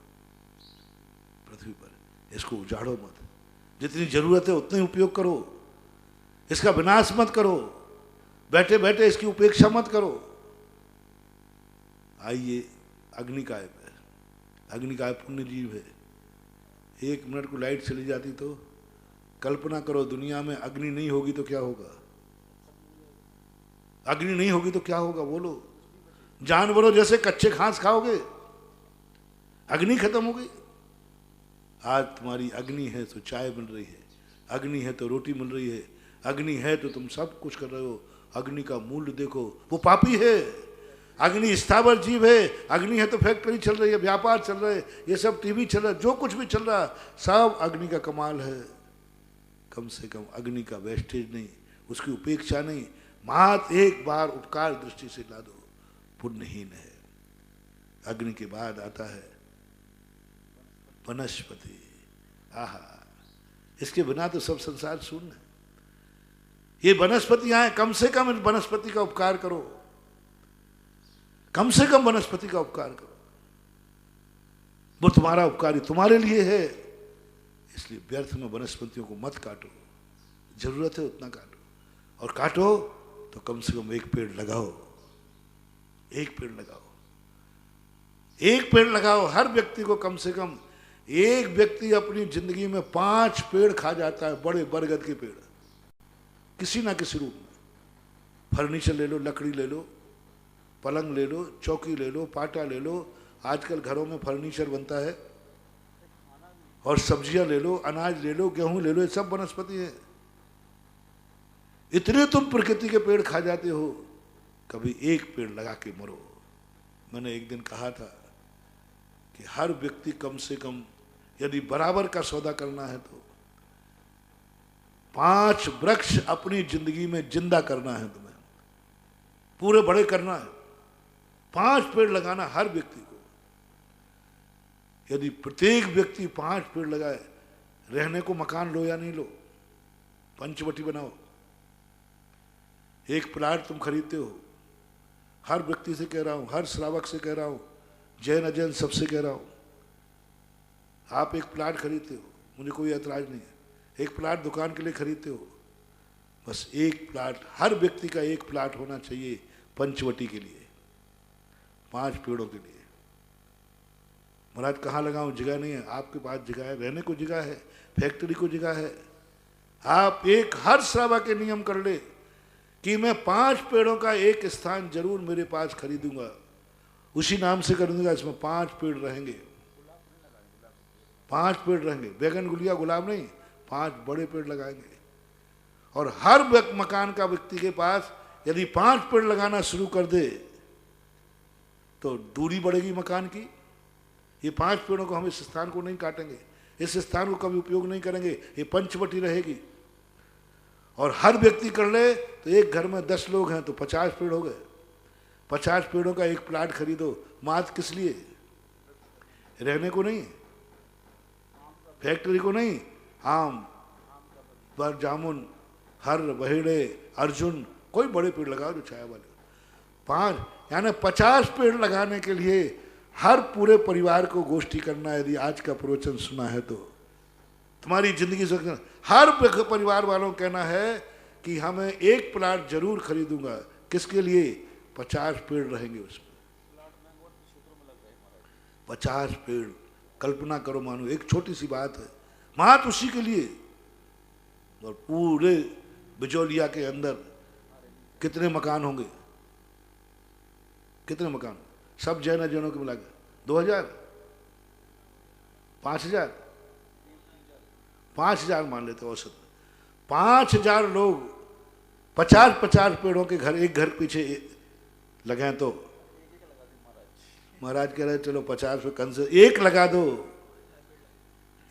पृथ्वी पर। इसको उजाड़ो मत, जितनी जरूरत है उतना ही उपयोग करो, इसका विनाश मत करो, बैठे बैठे इसकी उपेक्षा मत करो। आइए अग्निकाय पे। अग्निकाय पुण्य जीव है। 1 मिनट को लाइट चली जाती तो कल्पना करो, दुनिया में अग्नि नहीं होगी तो क्या होगा? अग्नि नहीं होगी तो क्या होगा बोलो? जानवरों जैसे कच्चे घास खाओगे, अग्नि खत्म हो गई। आज तुम्हारी अग्नि है तो चाय मिल रही है, अग्नि है तो रोटी मिल रही है, अग्नि है तो तुम सब कुछ कर रहे हो। अग्नि का मूल्य देखो, वो पापी है। अग्नि स्थावर जीव है, अग्नि है तो फैक्ट्री चल रही है, व्यापार चल रहा है, ये सब टीवी चल रहा है, जो कुछ भी चल रहा है सब अग्नि का कमाल है। कम से कम अग्नि का वेस्टेज नहीं, उसकी उपेक्षा नहीं, मात्र एक बार उपकार दृष्टि से ला दो, पुण्यहीन है। अग्नि के बाद आता है वनस्पति। आहा, इसके बिना तो सब संसार शून्य है। ये वनस्पतियां हैं, कम से कम इन वनस्पति का उपकार करो, कम से कम वनस्पति का उपकार करो। वो तुम्हारा उपकारी तुम्हारे लिए है, इसलिए व्यर्थ में वनस्पतियों को मत काटो। जरूरत है उतना काटो, और काटो तो कम से कम 1 पेड़ लगाओ। 1 पेड़ लगाओ, 1 पेड़ लगाओ। हर व्यक्ति को कम से कम, एक व्यक्ति अपनी जिंदगी में 5 पेड़ खा जाता है, बड़े बरगद के पेड़, किसी ना किसी रूप में। फर्नीचर ले लो, लकड़ी ले लो, पलंग ले लो, चौकी ले लो, पाटा ले लो। आजकल घरों में फर्नीचर बनता है, और सब्जियां ले लो, अनाज ले लो, गेहूं ले लो, ये सब वनस्पति है। इतने तुम प्रकृति के पेड़ खा जाते हो, कभी 1 पेड़ लगा के मरो। मैंने एक दिन कहा था कि हर व्यक्ति कम से कम, यदि बराबर का सौदा करना है तो 5 वृक्ष अपनी जिंदगी में जिंदा करना है। तुम्हें पूरे बड़े करना है, 5 पेड़ लगाना हर व्यक्ति को। यदि प्रत्येक व्यक्ति 5 पेड़ लगाए, रहने को मकान लो या नहीं लो, पंचवटी बनाओ। 1 प्लाट तुम खरीदते हो, हर व्यक्ति से कह रहा हूं, हर श्रावक से कह रहा हूं, जैन अजैन सबसे कह रहा हूं, आप 1 प्लाट खरीदते हो, मुझे कोई ऐतराज नहीं है। 1 प्लाट दुकान के लिए खरीदते हो, बस 1 प्लाट, हर व्यक्ति का 1 प्लाट होना चाहिए पंचवटी के लिए, 5 पेड़ों के लिए। महाराज कहाँ लगाऊं, जगह नहीं है। आपके पास जगह है, रहने को जगह है, फैक्ट्री को जगह है। आप हर श्रावा के नियम कर ले कि मैं 5 पेड़ों का एक स्थान जरूर मेरे पास खरीदूंगा, उसी नाम से खरीदूंगा, इसमें 5 पेड़ रहेंगे। 5 पेड़ रहेंगे, बैगन गुलिया गुलाब नहीं, 5 बड़े पेड़ लगाएंगे। और हर मकान का व्यक्ति के पास यदि 5 पेड़ लगाना शुरू कर दे तो दूरी बढ़ेगी मकान की। ये 5 पेड़ों को हम इस स्थान को नहीं काटेंगे, इस स्थान को कभी उपयोग नहीं करेंगे, ये पंचवटी रहेगी। और हर व्यक्ति कर ले तो एक घर में 10 लोग हैं तो 50 पेड़ हो गए। 50 पेड़ों का 1 प्लाट खरीदो, मात्र किस लिए? रहने को नहीं, फैक्ट्री को नहीं, आम पर जामुन, हर, बहेड़े, अर्जुन, कोई बड़े पेड़ लगाओ जो छाया वाले। 5 यानी 50 पेड़ लगाने के लिए हर पूरे परिवार को गोष्ठी करना। यदि आज का प्रवचन सुना है तो तुम्हारी जिंदगी से हर परिवार वालों को कहना है कि हमें एक प्लाट जरूर खरीदूंगा। किसके लिए? 50 पेड़ रहेंगे उसमें। 50 पेड़, कल्पना करो, मानो एक छोटी सी बात है, महत्व उसी के लिए। और पूरे बिजौलिया के अंदर कितने मकान होंगे? कितने मकान? सब जैनों के मिला के 2000, 5000, 5000 मान लेते औसत। 5000 लोग 50-50 पेड़ों के घर, एक घर पीछे लगाएं तो महाराज कह रहे चलो 50 पे कम से एक लगा दो।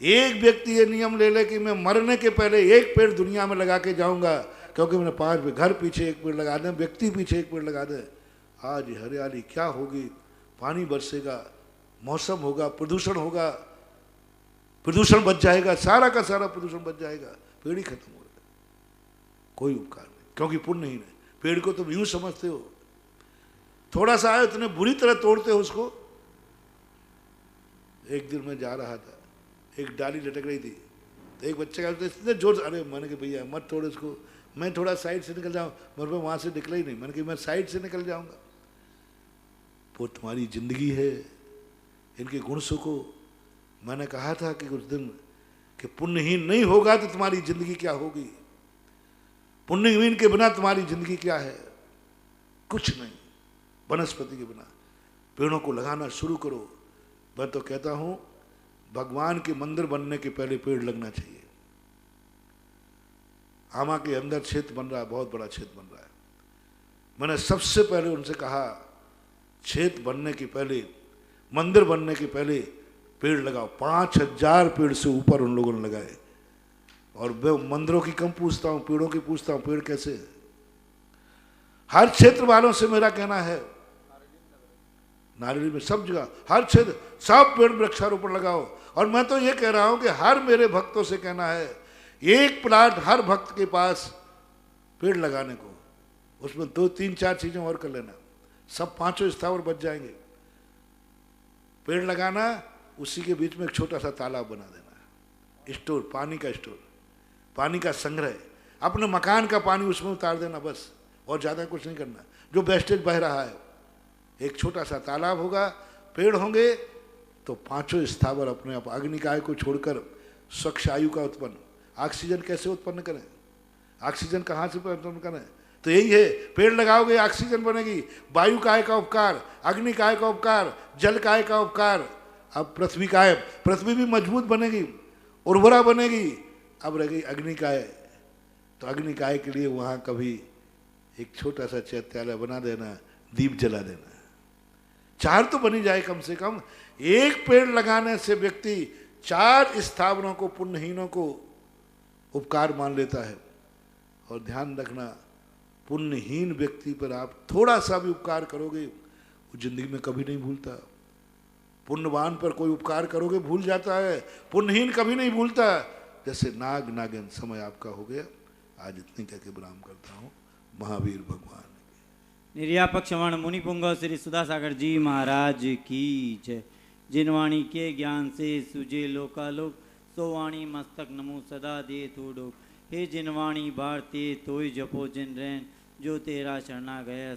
एक व्यक्ति ये नियम ले ले कि मैं मरने के पहले एक पेड़ दुनिया में लगा के जाऊंगा, क्योंकि मैंने 5 पे घर पीछे एक पेड़ लगा दें, व्यक्ति पीछे एक पेड़ लगा दें। आज हरियाली क्या होगी, पानी बरसेगा, मौसम होगा, प्रदूषण होगा, प्रदूषण बच जाएगा, सारा का सारा प्रदूषण बच जाएगा। पेड़ ही खत्म हो गया, कोई उपकार नहीं, क्योंकि पुण्य ही नहीं। पेड़ को तुम यूं समझते हो, थोड़ा सा आए इतने बुरी तरह तोड़ते हो उसको। एक दिन मैं जा रहा था, एक डाली लटक रही थी, तो एक बच्चे का इतने जोर से, अरे मैंने कि भैया मत तोड़ इसको, मैं थोड़ा साइड से निकल जाऊँ। मेरे को वहाँ से निकला ही नहीं, मैंने कि मैं साइड से निकल जाऊँगा। वो तुम्हारी जिंदगी है, इनके गुण सुखो। मैंने कहा था कि कुछ दिन कि पुण्यहीन नहीं होगा तो तुम्हारी जिंदगी क्या होगी, पुण्यहीन के बिना तुम्हारी जिंदगी क्या है? कुछ नहीं, वनस्पति के बिना। पेड़ों को लगाना शुरू करो। मैं तो कहता हूं भगवान के मंदिर बनने के पहले पेड़ लगना चाहिए। आमा के अंदर क्षेत्र बन रहा है, बहुत बड़ा क्षेत्र बन रहा है। मैंने सबसे पहले उनसे कहा क्षेत्र बनने के पहले, मंदिर बनने के पहले पेड़ लगाओ। 5000 पेड़ से ऊपर उन लोगों ने लगाए। और मैं मंदिरों की कम पूछता हूं, पेड़ों की पूछता हूं, पेड़ कैसे? हर क्षेत्र वालों से मेरा कहना है, नारियल में सब जगह, हर क्षेत्र, सब पेड़ वृक्षारोपण लगाओ। और मैं तो ये कह रहा हूं कि हर मेरे भक्तों से कहना है, एक प्लाट हर भक्त के पास पेड़ लगाने को। उसमें 2-3-4 चीजें और कर लेना, सब 5 स्थावर बच जाएंगे। पेड़ लगाना, उसी के बीच में एक छोटा सा तालाब बना देना, स्टोर, पानी का स्टोर, पानी का संग्रह। अपने मकान का पानी उसमें उतार देना बस, और ज्यादा कुछ नहीं करना। जो वेस्टेज बह रहा है, एक छोटा सा तालाब होगा, पेड़ होंगे, तो 5 स्थावर अपने आप। अग्निकाय को छोड़कर स्वच्छ आयु का उत्पन्न, ऑक्सीजन कैसे उत्पन्न करें? ऑक्सीजन कहाँ से उत्पन्न करें? तो यही है, पेड़ लगाओगे ऑक्सीजन बनेगी। वायु काय का उपकार, अग्नि काय का उपकार, जल काय का उपकार। अब पृथ्वी काय, पृथ्वी भी मजबूत बनेगी, उर्वरा बनेगी। अब रह गई अग्निकाय, तो अग्निकाय के लिए वहां कभी एक छोटा सा चैत्यालय बना देना, दीप जला देना। 4 तो बनी जाए कम से कम। एक पेड़ लगाने से व्यक्ति 4 स्थावरों को, पुण्यहीनों को उपकार मान लेता है। और ध्यान रखना, पुण्यहीन व्यक्ति पर आप थोड़ा सा भी उपकार करोगे, वो जिंदगी में कभी नहीं भूलता। पुण्यवान पर कोई उपकार करोगे भूल जाता है, पुण्यहीन कभी नहीं भूलता। जैसे नाग नागिन। समय आपका हो गया, आज इतनी कहकर विराम करता हूँ। महावीर भगवान निर्यापक श्रवण मुनिपुंग श्री सुधासागर जी महाराज की जय। जिन वाणी के ज्ञान से सुजे लोकालोक, सो वाणी मस्तक नमो सदा दे थोड़ो। हे जिन वाणी भारते तोय जपो जिन रैन, जो तेरा शरणा गया।